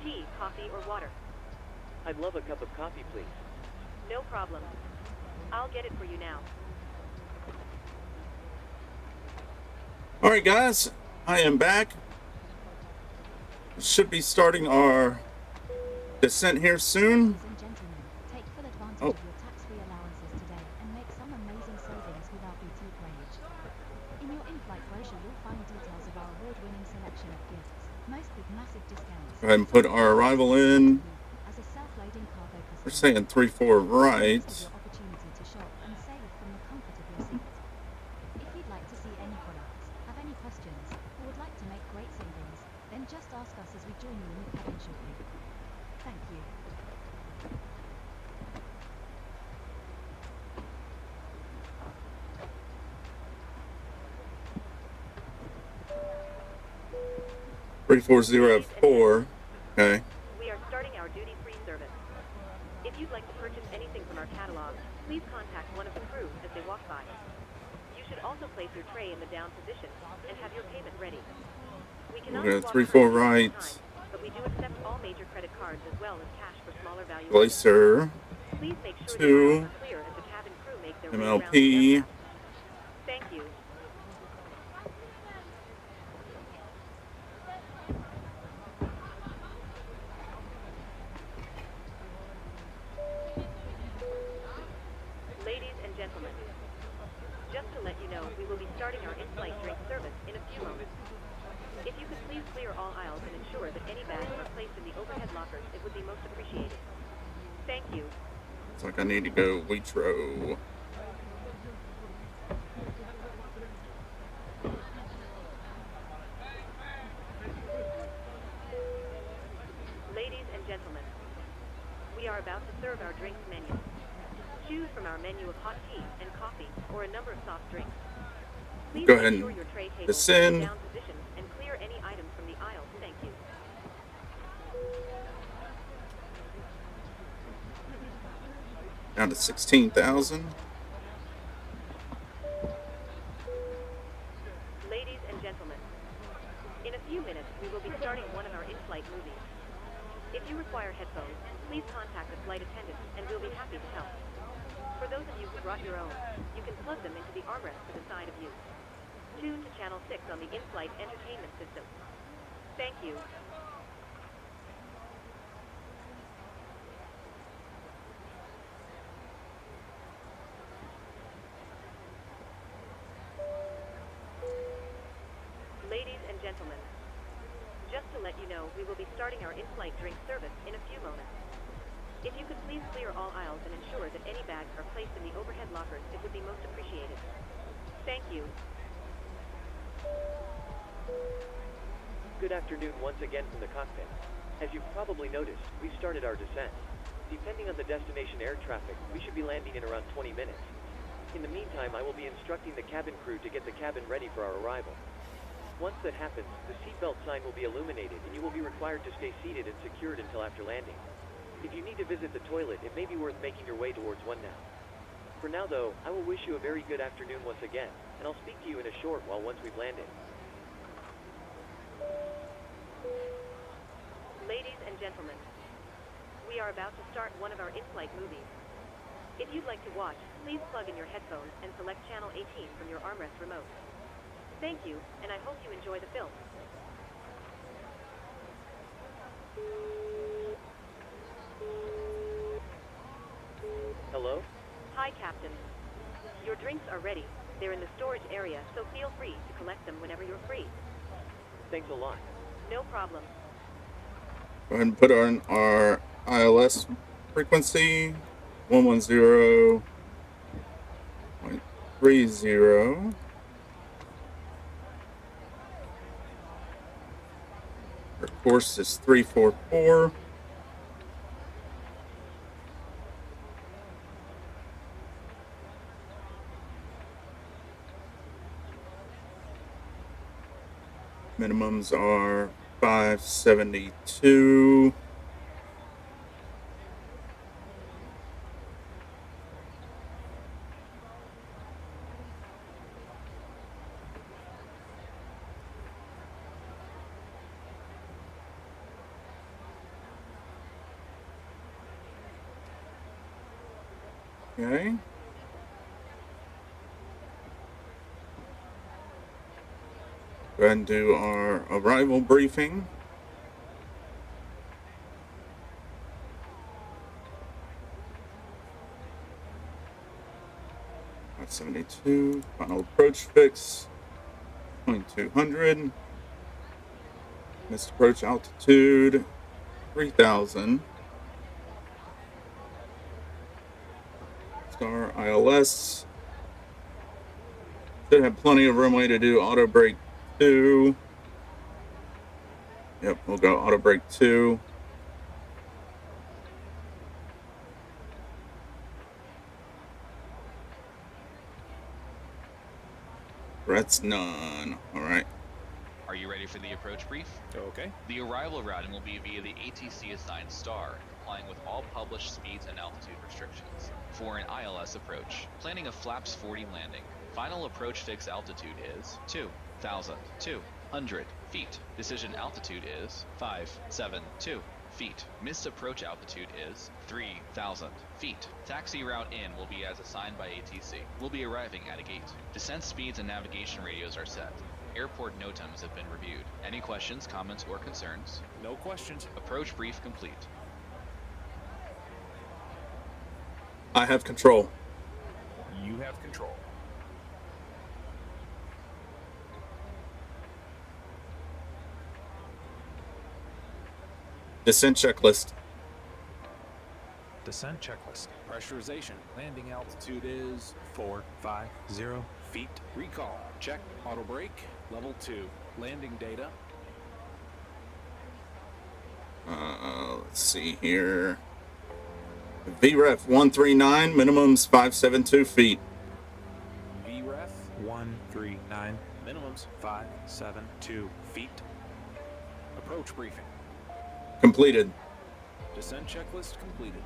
Tea, coffee, or water? I'd love a cup of coffee, please. No problem. I'll get it for you now. All right, guys, I am back. Should be starting our descent here soon. Ladies and gentlemen, take full advantage Oh. of your tax-free allowances today and make some amazing savings without BT wage. In your in-flight brochure, you'll find details of our award-winning selection of gifts, most with massive discounts. Go ahead and put our arrival in. As a self-loading cargo customer, We're saying 3-4 right. this is your opportunity to shop and save from the comfort of your seat. If you'd like to see any products, have any questions, or would like to make great savings, then just ask us as we join you in the cabin shortly. Thank you. Three 404. Okay. We are starting our duty-free service. If you'd like to purchase anything from our catalog, please contact one of the crew as they walk by. You should also place your tray in the down position and have your payment ready. We cannot Okay, swap 3-4 currency at right. this time, but we do accept all major credit cards as well as cash for smaller valuations. Glacier. Please make sure the 2. aisles are clear as the cabin crew make their way around the MLP. aircraft. Thank you. Ladies and gentlemen, just to let you know, we will be starting our in-flight drink service in a few moments. If you could please clear all aisles and ensure that any bags are placed in the overhead lockers, it would be most appreciated. Thank you. Looks like I need to go Waitrose. Ladies and gentlemen, we are about to serve our drinks menu. Choose from our menu of hot tea and coffee or a number of soft drinks. Please Go make ahead sure and your tray table is in descend. down position and clear any items from the aisles. Thank you. Down to 16,000. Ladies and gentlemen, in a few minutes we will be starting one of our in-flight movies. If you require headphones, please contact a flight attendant and we'll be happy to help. For those of you who brought your own, you can plug them into the armrest to the side of you. Tune to channel 6 on the in-flight entertainment system. Thank you. Ladies and gentlemen, just to let you know, we will be starting our in-flight drink service in a few moments. If you could please clear all aisles and ensure that any bags are placed in the overhead lockers, it would be most appreciated. Thank you. Good afternoon once again from the cockpit. As you've probably noticed, we've started our descent. Depending on the destination air traffic, we should be landing in around 20 minutes. In the meantime, I will be instructing the cabin crew to get the cabin ready for our arrival. Once that happens, the seatbelt sign will be illuminated and you will be required to stay seated and secured until after landing. If you need to visit the toilet, it may be worth making your way towards one now. For now though, I will wish you a very good afternoon once again, and I'll speak to you in a short while once we've landed. Ladies and gentlemen, we are about to start one of our in-flight movies. If you'd like to watch, please plug in your headphones and select channel 18 from your armrest remote. Thank you, and I hope you enjoy the film. Hello? Hi, Captain. Your drinks are ready. They're in the storage area, so feel free to collect them whenever you're free. Thanks a lot. No problem. Go ahead and put on our ILS frequency 110.30. Our course is 344. Minimums are 572. Okay. Go ahead and do our arrival briefing. At 72, final approach fix, 2200. Missed approach altitude, 3000. Star ILS. Should have plenty of runway to do auto brake 2. Yep, we'll go auto brake 2. Threats none. All right. Are you ready for the approach brief? Okay. The arrival routing will be via the ATC assigned star, complying with all published speeds and altitude restrictions. For an ILS approach, planning a flaps 40 landing. Final approach fix altitude is 2,200 feet. Decision altitude is 572 feet. Missed approach altitude is 3,000 feet. Taxi route in will be as assigned by ATC. We'll be arriving at a gate. Descent speeds and navigation radios are set. Airport NOTAMs have been reviewed. Any questions, comments, or concerns? No questions. Approach brief complete. I have control. You have control. Descent checklist. Descent checklist. Pressurization. Landing altitude is 450 feet. Recall. Check. Auto brake. Level 2. Landing data. Let's see here. VREF 139, minimums 572 feet. VREF 139, minimums 572 feet. Approach briefing. Completed. Descent checklist completed.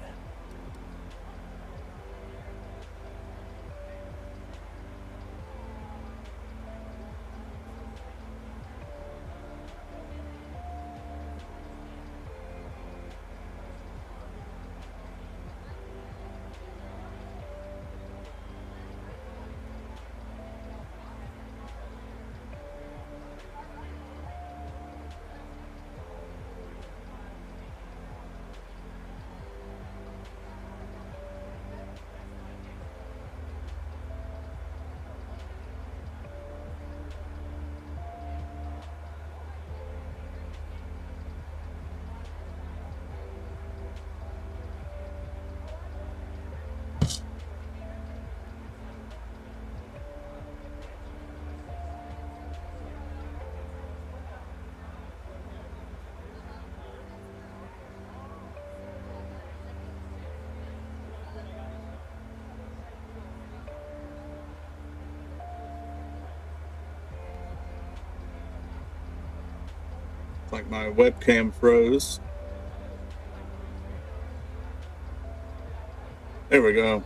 Like my webcam froze. There we go.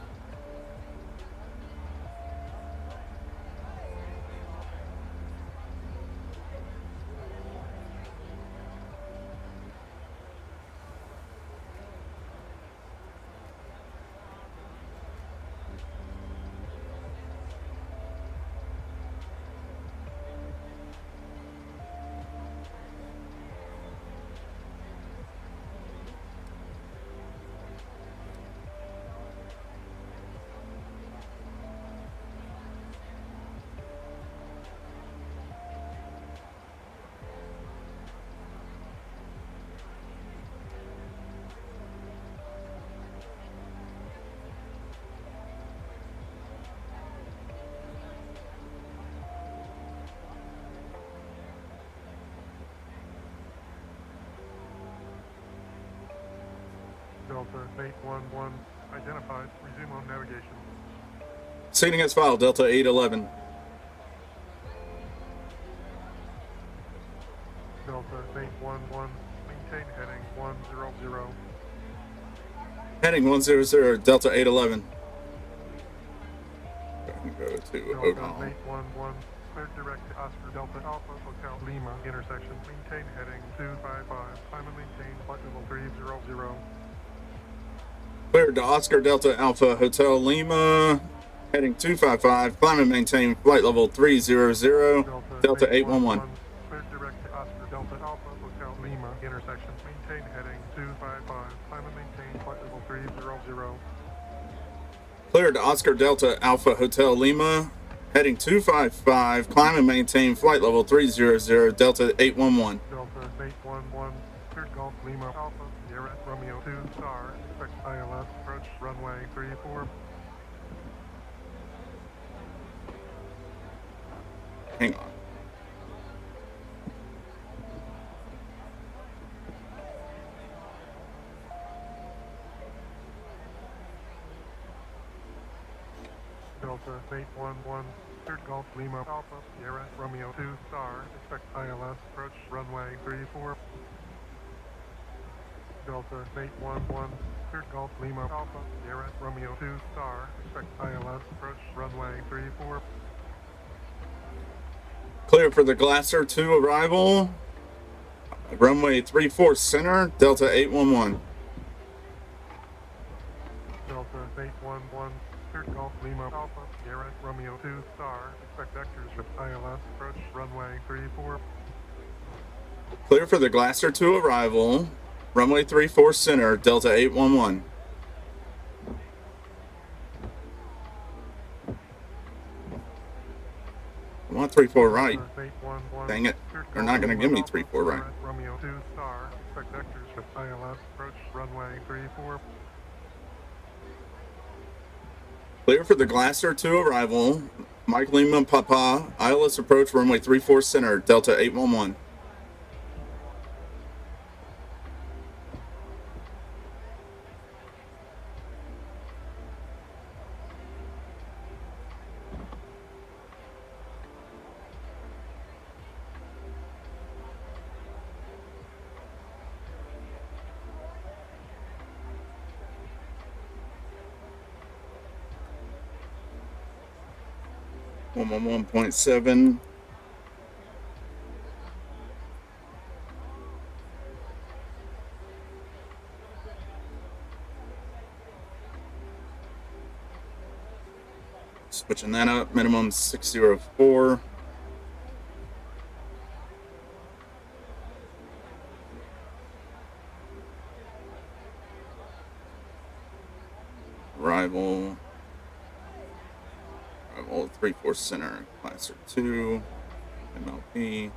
Delta 811 identified. Resume on navigation. Seating as filed, Delta 811. Delta 811, maintain heading 100. Heading 100, Delta 811. Go to Delta O'Donnell. 811, clear direct to Oscar Delta Alpha Hotel Lima intersection. Maintain heading 255. Climb and maintain flight level 300. Cleared to Oscar Delta Alpha Hotel Lima, heading 255, climb and maintain flight level 300, Delta 811. Cleared direct to Oscar Delta Alpha Hotel Lima, intersection, maintain heading 255, climb and maintain flight level 300. Cleared to Oscar Delta Alpha Hotel Lima, heading 255, climb and maintain flight level 300, Delta 811. Delta 811, cleared Golf Lima Alpha, Sierra Romeo 2 Star, expect ILS, approach runway 34. Hang on. Delta 811, cleared Golf Lima Alpha, Sierra Romeo 2 Star, expect ILS, approach runway 34. Delta 811, cleared Golf Lima Alpha, Sierra Romeo 2 Star, expect ILS, approach runway 34. Clear for the Glasser 2 arrival, runway 34 center, Delta 811. Delta 811, cleared Golf Lima Alpha, Sierra Romeo 2 Star, expect vectors with ILS, approach runway 34. Clear for the Glasser 2 arrival, runway 34 center, Delta 811. I want 34 right. Dang it. They're not going to give me 34 right. Romeo 2 Star, expect vectors with ILS, approach runway 34. Clear for the Glasser 2 arrival, Mike Lima Papa, ILS approach runway 34 center, Delta 811. One 1.7. Switching that up, minimum 604. Arrival 34 center, Glasser 2, MLP,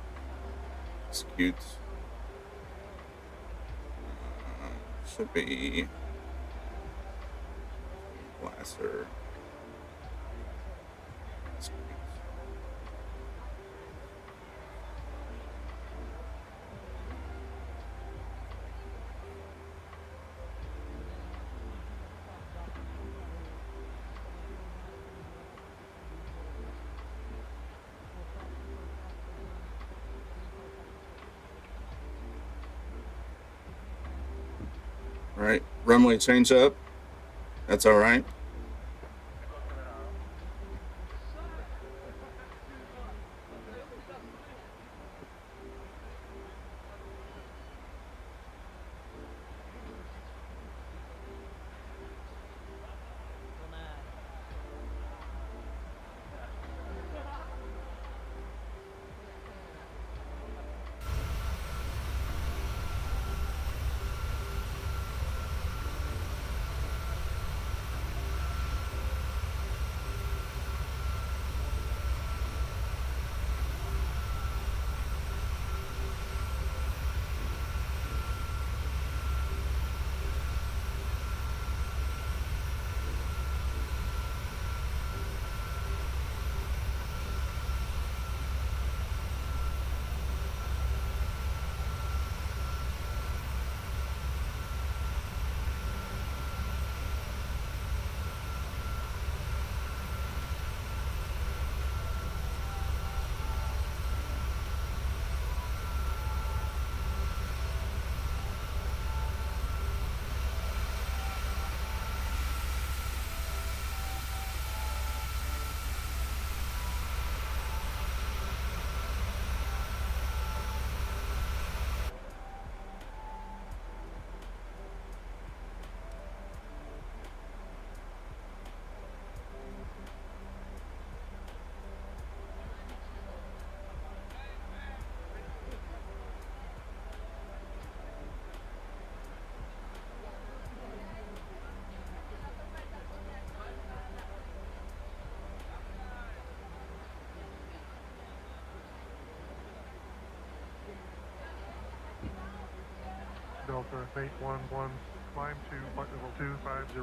execute. Should be Glasser. All right, runway change up. That's all right. Delta 811, climb to flight level 250.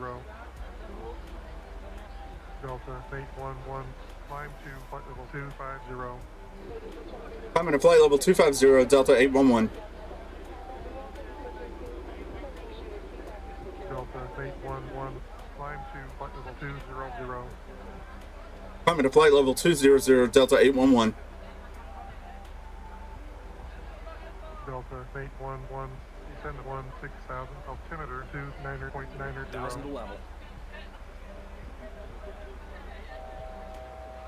Delta 811, climb to flight level 250. Climbing to flight level 250, Delta 811. Delta 811, climb to flight level 200. Climbing to flight level 200, Delta 811. Delta 811, descend to 16,000, altimeter 29.90. 1,000 level.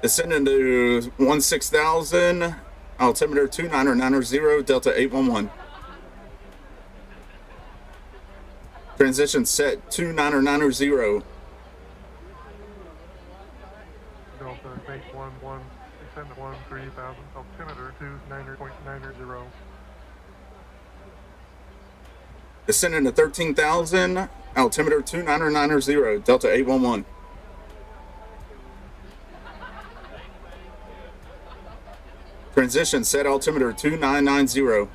Descending to 16,000, altimeter 2990, Delta 811. Transition set 2990. Delta 811, descend to 13,000, altimeter 29.90. Descending to 13,000, altimeter 2990, Delta 811. Transition set altimeter 2990.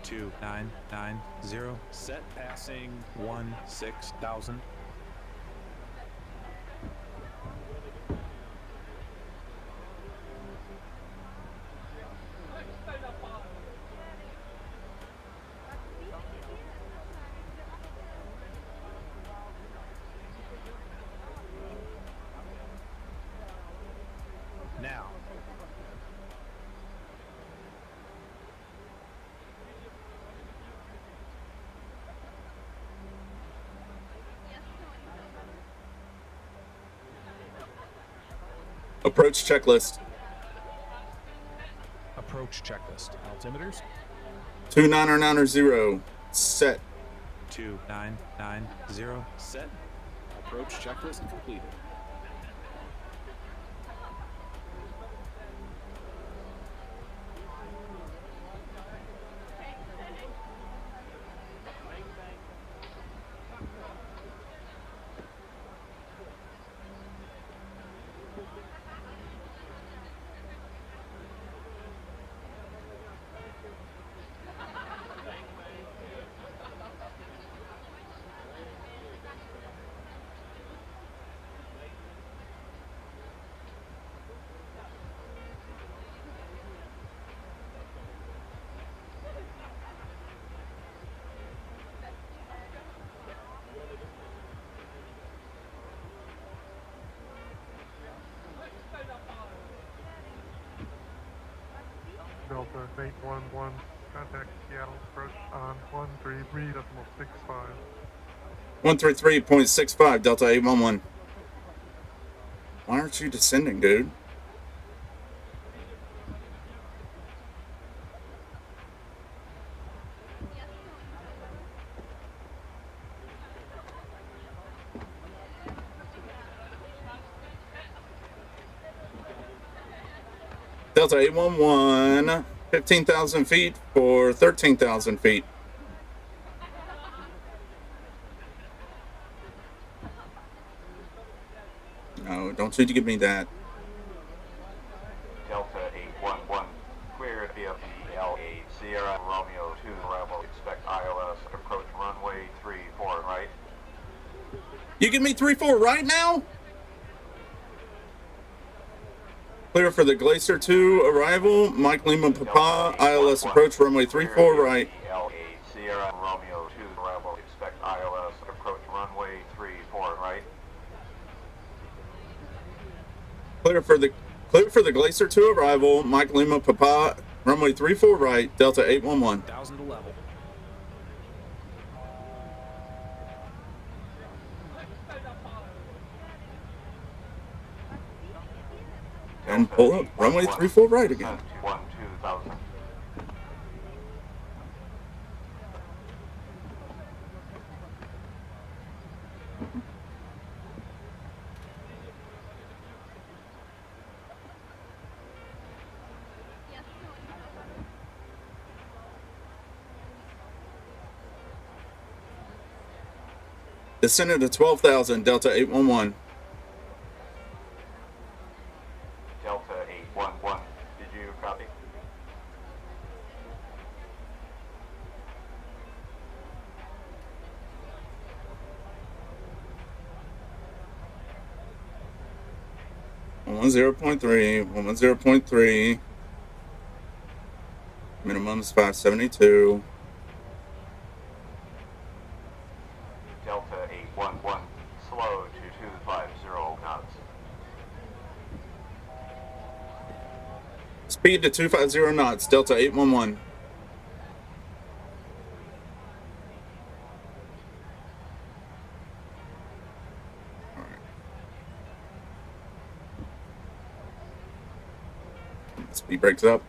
Two 990. Set passing 16,000. Now. Approach checklist. Approach checklist. Altimeters. 2990. Set. 2990. Set. Approach checklist completed. Delta 811, contact Seattle, approach on 133.65. 133.65, Delta 811. Why aren't you descending, dude? Delta 811, 15,000 feet for 13,000 feet. No, don't you give me that. Delta 811, cleared via LA Sierra Romeo 2 Rebel, expect ILS, approach runway 34 right. You give me 34 right now? Clear for the Glacier 2 arrival. Mike Lima Papa, ILS approach runway 34 right. LA Sierra Romeo 2 Rebel, expect ILS, approach runway 34 right. Clear for the Glacier 2 arrival. Mike Lima Papa, runway 34 right, Delta 811. 1,000 level. And pull up, runway 34 right again. 12,000. Descended to 12,000, Delta 811. Delta 811, did you 110.3, 110.3. Minimum is 572. Delta 811, slow to 250 knots. Speed to 250 knots, Delta 811. All right. Speed breaks up.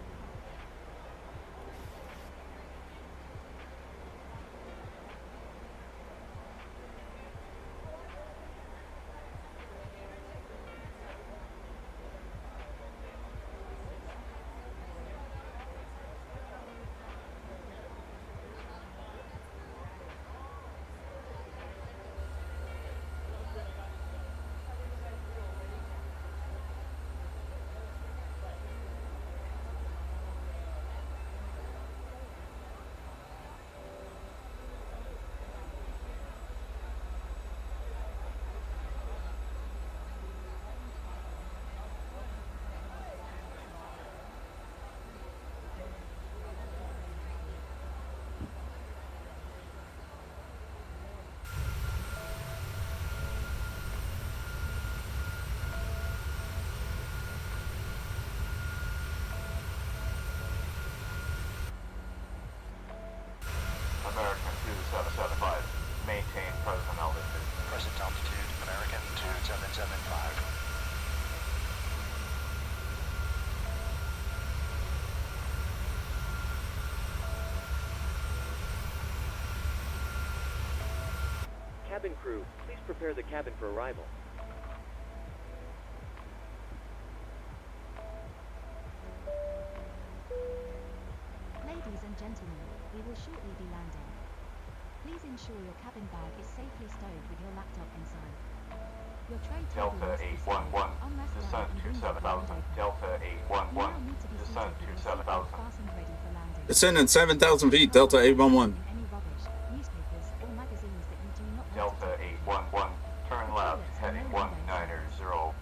American 2775, maintain present altitude. Present altitude, American 2775. Cabin crew, please prepare the cabin for arrival. Ladies and gentlemen, we will shortly be landing. Please ensure your cabin bag is safely stowed with your laptop inside. Your tray table Delta must be stowed 811, on rest descent down and to window 7000. blind open. Delta You now 811, need to be descent seated to with your seatbelt 7000. fastened ready for landing. Descending 7,000 feet, Delta 811. In any rubbish, newspapers, or magazines that you do not want Delta to take. 811, turn The left, toilets heading are no window 190.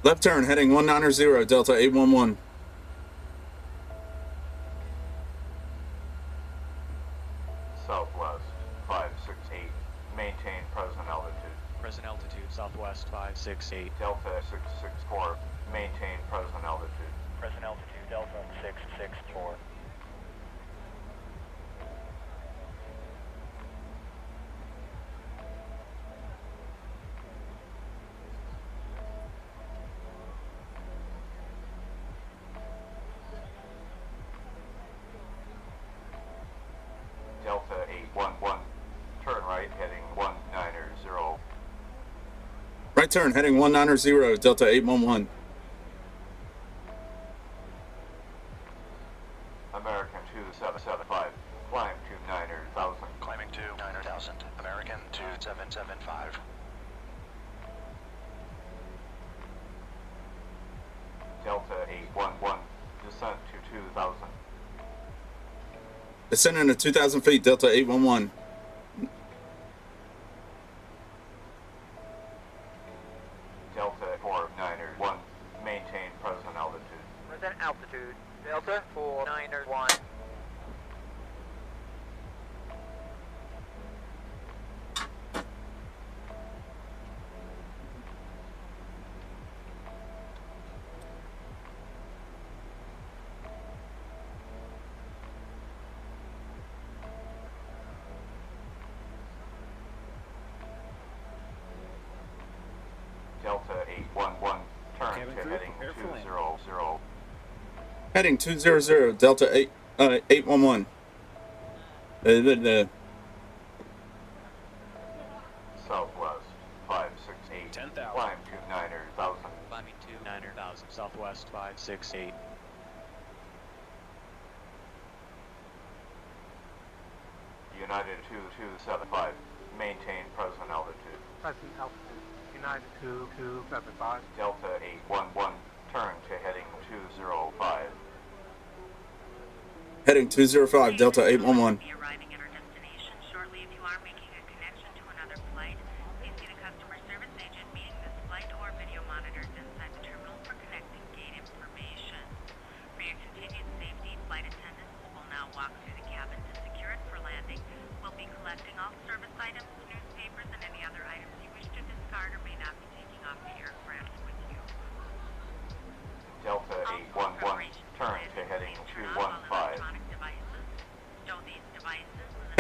Left turn, heading 190, Delta 811. Southwest 568, maintain present altitude. Present altitude, southwest 568. Delta 664, maintain present altitude. Present altitude, Delta 664. Delta 811, turn right, heading 190. Right turn, heading 190, Delta 811. American 2775, climb to 9,000. Climbing to 9,000. American 2775. Delta 811, descent to 2,000. Descending to 2,000 feet, Delta 811. Delta 491, maintain present altitude. Present altitude, Delta 491. Delta 811, turn Cabin to crew, heading prepare for landing. 200. Heading 200, Delta 811. Southwest 568, 10,000. climb to 9,000. Climbing to 9,000, southwest 568. United 2275, maintain present altitude. Present altitude, United 2275. Delta 811, turn to heading 205. Heading 205, Delta 811. Be arriving at our destination shortly. If you are making a connection to another flight, please see the customer service agent meeting this flight or video monitors inside the terminal for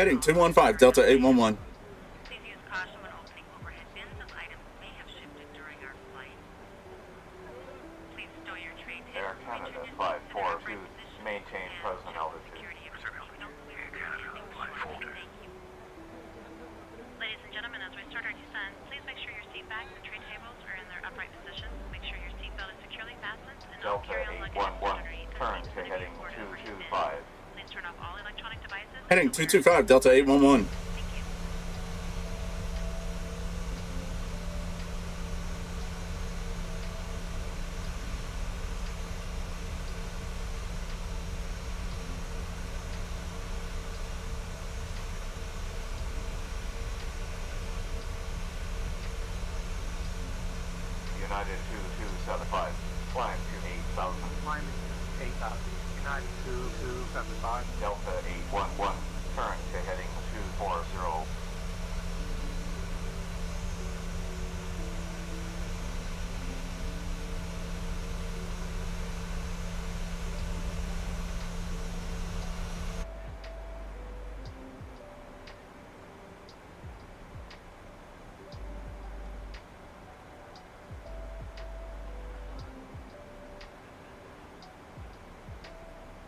Heading 215, Delta 811. Please use caution when opening overhead bins as items may have shifted during our flight. Please stow your tray table. Air Canada 542, maintain present altitude. Ladies and gentlemen, as we start our descent, please make sure your seat bags and tray tables are in their upright positions. Make sure your seatbelt is securely fastened and all Delta carry-on luggage 811, turn to heading 225. Please turn off all electronic devices. Heading 225, Delta 811. United 2275, climb to 8,000. Climbing to 8,000. United 2275. Delta 811, turn to heading 240.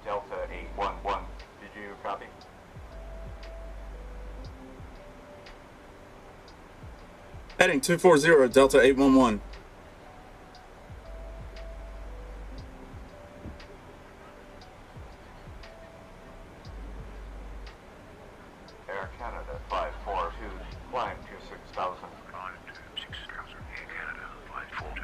Delta 811, did you copy? Heading 240, Delta 811. Air Canada 542, climb to 6,000. Climb to 6,000. Air Canada 542.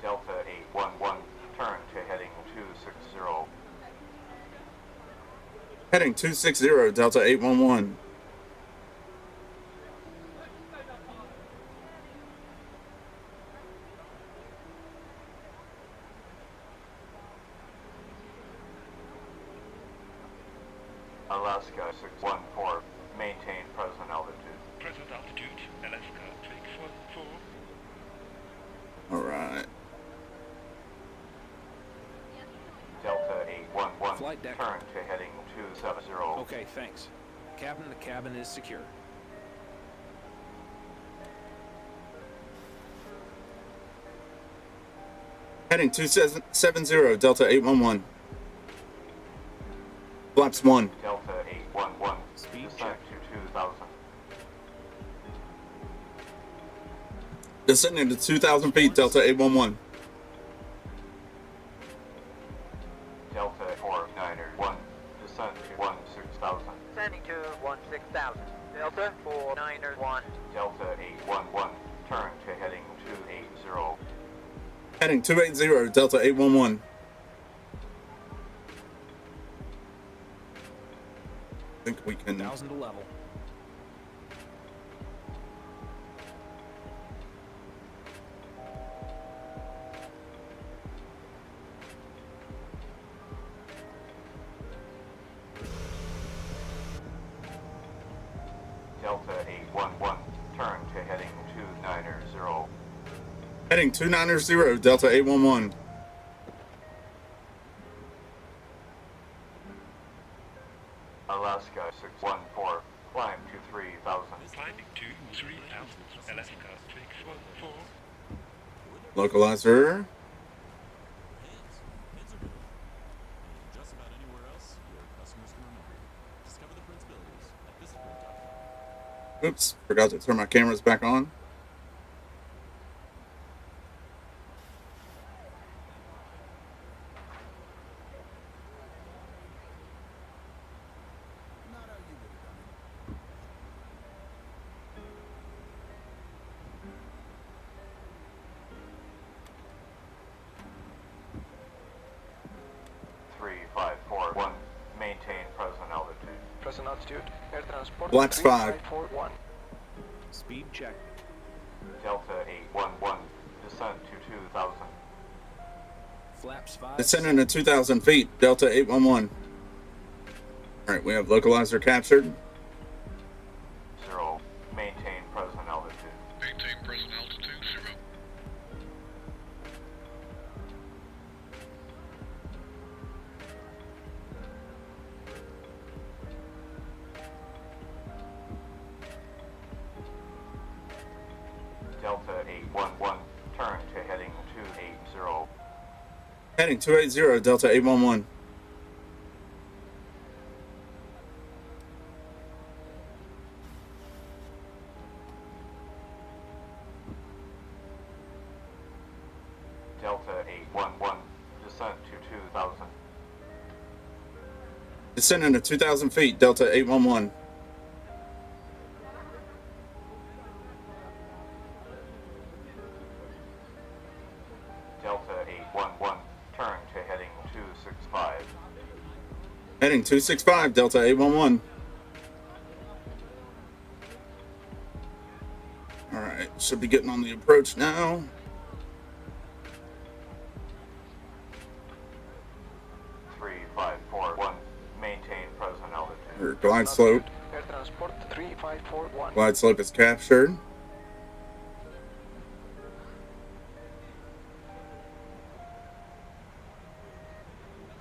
Delta 811, turn to heading 260. Heading 260, Delta 811. Alaska 614, maintain present altitude. Present altitude, Alaska, take 4. All right. Delta 811, Flight deck. turn to heading 270. Okay, thanks. Captain, the cabin is secure. Heading 270, Delta 811. Flaps 1. Delta 811, descent to 2,000. Descending to 2,000 feet, Delta 811. Delta 491, descent to 16,000. Sending to 16,000. Delta 491. Delta 811, turn to heading 280. Heading 280, Delta 811. I think we can. 1,000 to level. Delta 811, turn to heading 290. Heading 290, Delta 811. Alaska 614, climb to 3,000. Climbing to 3,000, Alaska, take 4. Localizer. Oops, forgot to turn my cameras back on. Maintain present altitude. Present altitude. Air transport. Flaps 5. 3541. Speed check. Delta 811, descent to 2,000. Flaps 5. Descending to 2,000 feet, Delta 811. All right, we have localizer captured. 0. Maintain present altitude. Maintain present altitude, 0. 811, turn to heading 280. Heading 280, Delta 811. Delta 811, descent to 2,000. Descending to 2,000 feet, Delta 811. Delta 811, turn to heading 265. Heading 265, Delta 811. All right, should be getting on the approach now. 3541, maintain present altitude. Or glide slope. Air transport 3541. Glide slope is captured.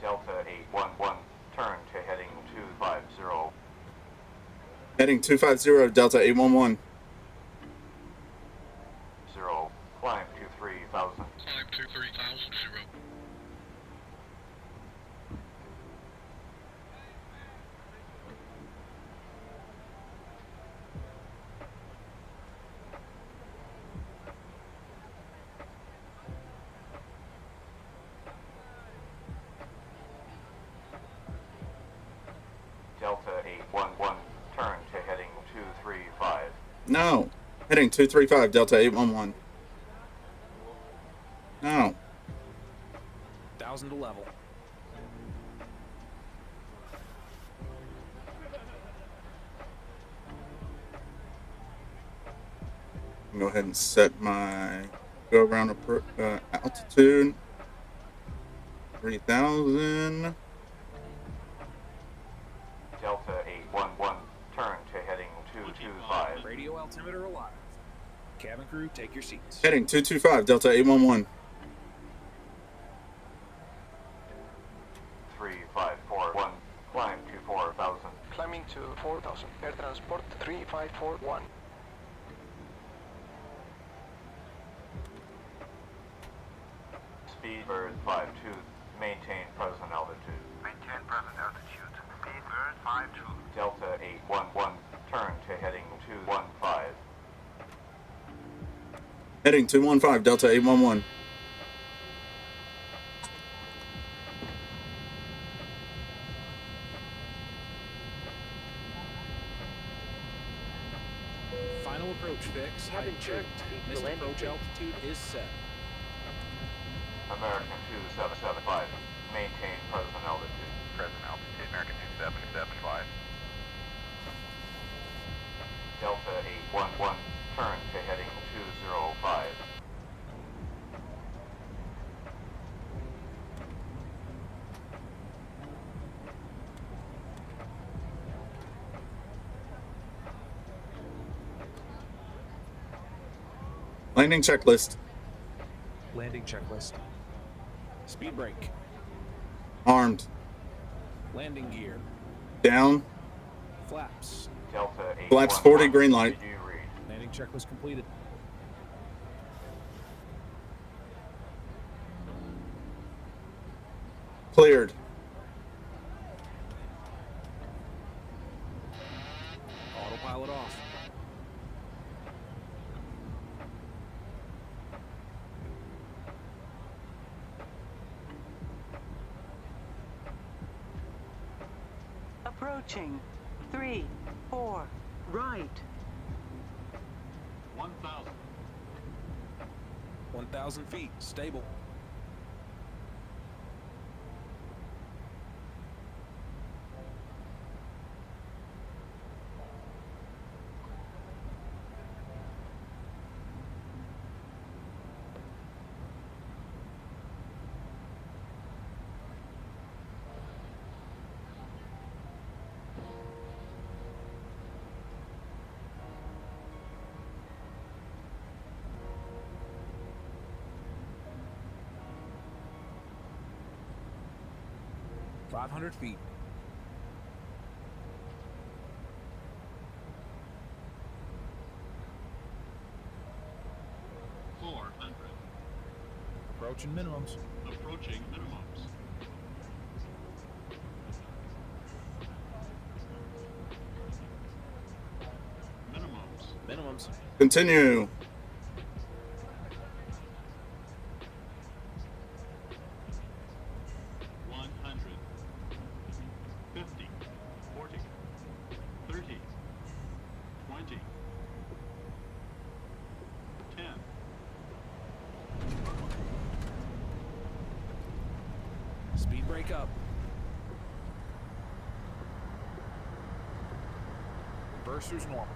Delta 811, turn to heading 250. Heading 250, Delta 811. 0, climb to 3,000. Climb to 3,000, 0. Delta 811, turn to heading 235. No. Heading 235, Delta 811. No. 1,000 to level. Go ahead and set my go around altitude. 3,000. Delta 811, turn to heading 225. Radio altimeter alive. Cabin crew, take your seats. Heading 225, Delta 811. 3541, climb to 4,000. Climbing to 4,000. Air transport 3541. Speedbird 52, maintain present altitude. Maintain present altitude. Speedbird 52. Delta 811, turn to heading 215. Heading 215, Delta 811. Final approach fix. Height checked. Missed approach altitude is set. American 2775, maintain present altitude. Present altitude, American 2775. Delta 811, turn to heading 205. Landing checklist. Landing checklist. Speed brake. Armed. Landing gear. Down. Flaps. Delta 811, Flaps 40, green light. did you read? Landing checklist completed. Cleared. Autopilot off. Approaching. 3, 4, right. 1,000. 1,000 feet. Stable. .500 feet. Approaching minimums. Approaching minimums. Minimums. Continue. 50, 40, 30, 20, 10. Speed brake up. Reverser's normal.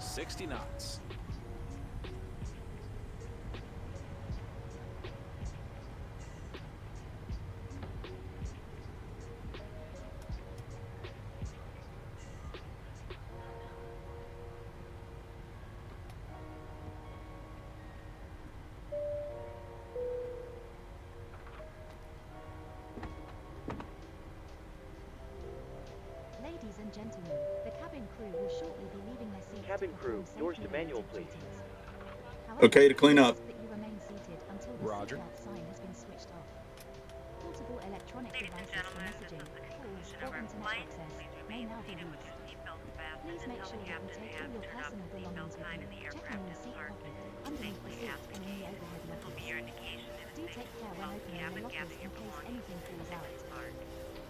$60 knots. Ladies and gentlemen, the cabin crew will shortly be leaving their seats. Cabin crew, doors to manual, please. Okay, to clean up. That you remain seated until the Roger. seatbelt sign has been switched off. Portable electronic devices for messaging, calls, or internet access may now be used. Please make sure that you take all your personal belongings with you, checking in the seat pocket, underneath the seat, and in the overhead lockers. Do take care when opening the lockers in case anything falls out.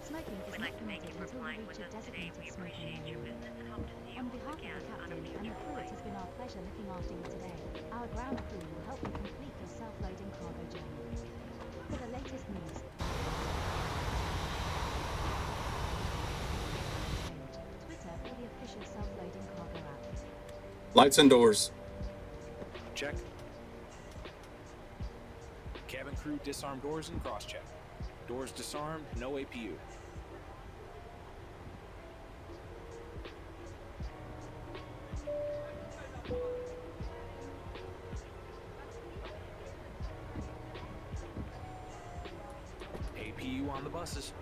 Smoking is not permitted until you reach a designated smoking area. On behalf of the captain and the crew, it has been our pleasure looking after you today. Our ground crew will help you complete your self-loading cargo journey. For the latest news, Twitter or the official self-loading cargo app. Lights and doors. Check. Cabin crew disarm doors and cross-check. Doors disarmed, no APU. APU on the buses.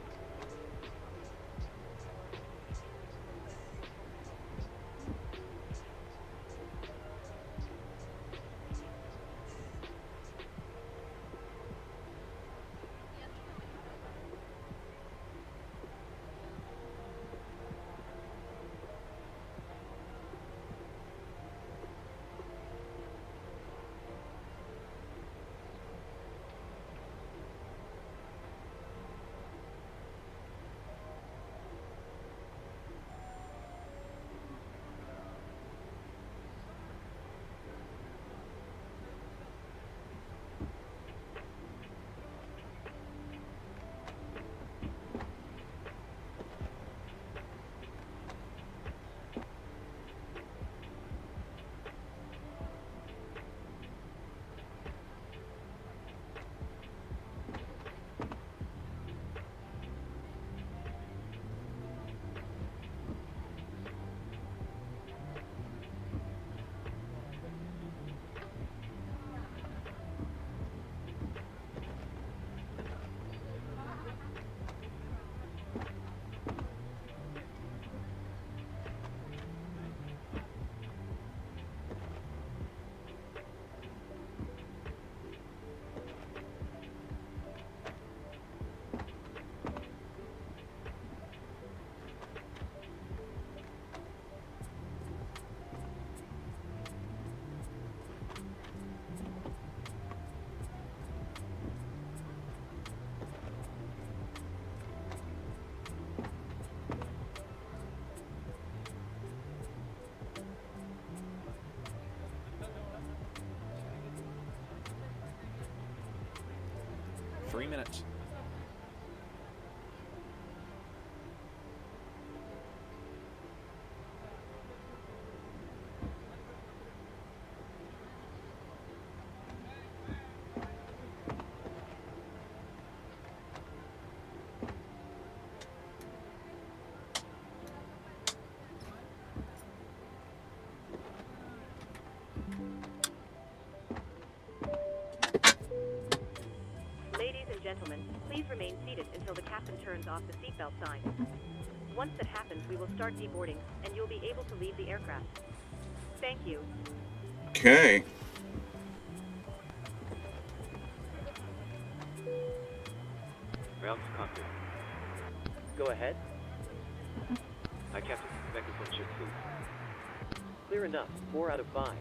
Three minutes. gentlemen, please remain seated until the captain turns off the seatbelt sign. Once that happens, we will start deboarding, and you'll be able to leave the aircraft. Thank you. Okay. Ground to cockpit. Go ahead. Hi, Captain. Back from ship, please. Clear enough. 4 out of 5.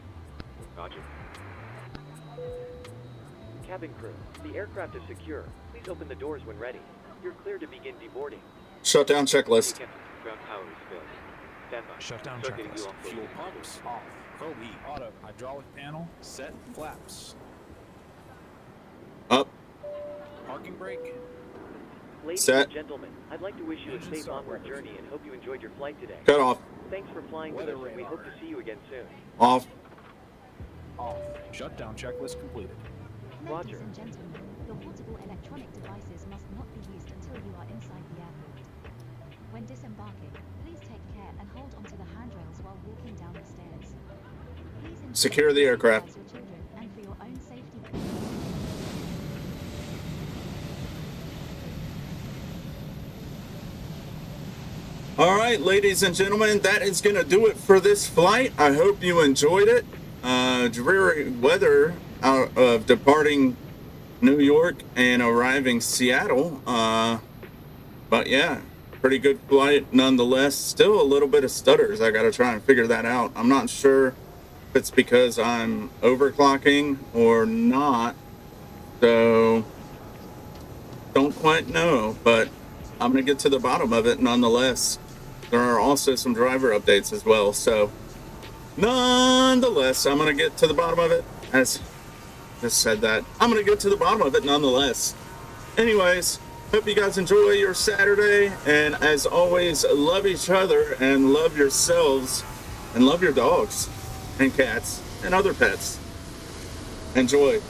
Roger. Cabin crew, the aircraft is secure. Please open the doors when ready. You're clear to begin deboarding. Shutdown checklist. Captain, ground power is filled. Stand by. Shutdown Start getting you checklist. off Fuel pumps off. Probe heat. Auto. Hydraulic panel set. Flaps. Up. Parking brake. Ladies Set. and gentlemen, I'd like to wish you a safe onward journey and hope you enjoyed your flight today. Cut off. Thanks for flying with us, and we hope to see you again soon. Off. Off. Shutdown checklist completed. Ladies and gentlemen, your portable electronic devices must not be used until you are inside the airport. When disembarking, please take care and hold onto the handrails while walking down the stairs. Please ensure Secure the you aircraft. supervise your children and for your own safety. All right, ladies and gentlemen, that is going to do it for this flight. I hope you enjoyed it. Dreary weather out of departing New York and arriving Seattle. But yeah, pretty good flight nonetheless. Still a little bit of stutters. I got to try and figure that out. I'm not sure if it's because I'm overclocking or not. So don't quite know, but I'm going to get to the bottom of it nonetheless. There are also some driver updates as well. So nonetheless, I'm going to get to the bottom of it. As just said that, I'm going to get to the bottom of it nonetheless. Anyways, hope you guys enjoy your Saturday. And as always, love each other and love yourselves and love your dogs and cats and other pets. Enjoy.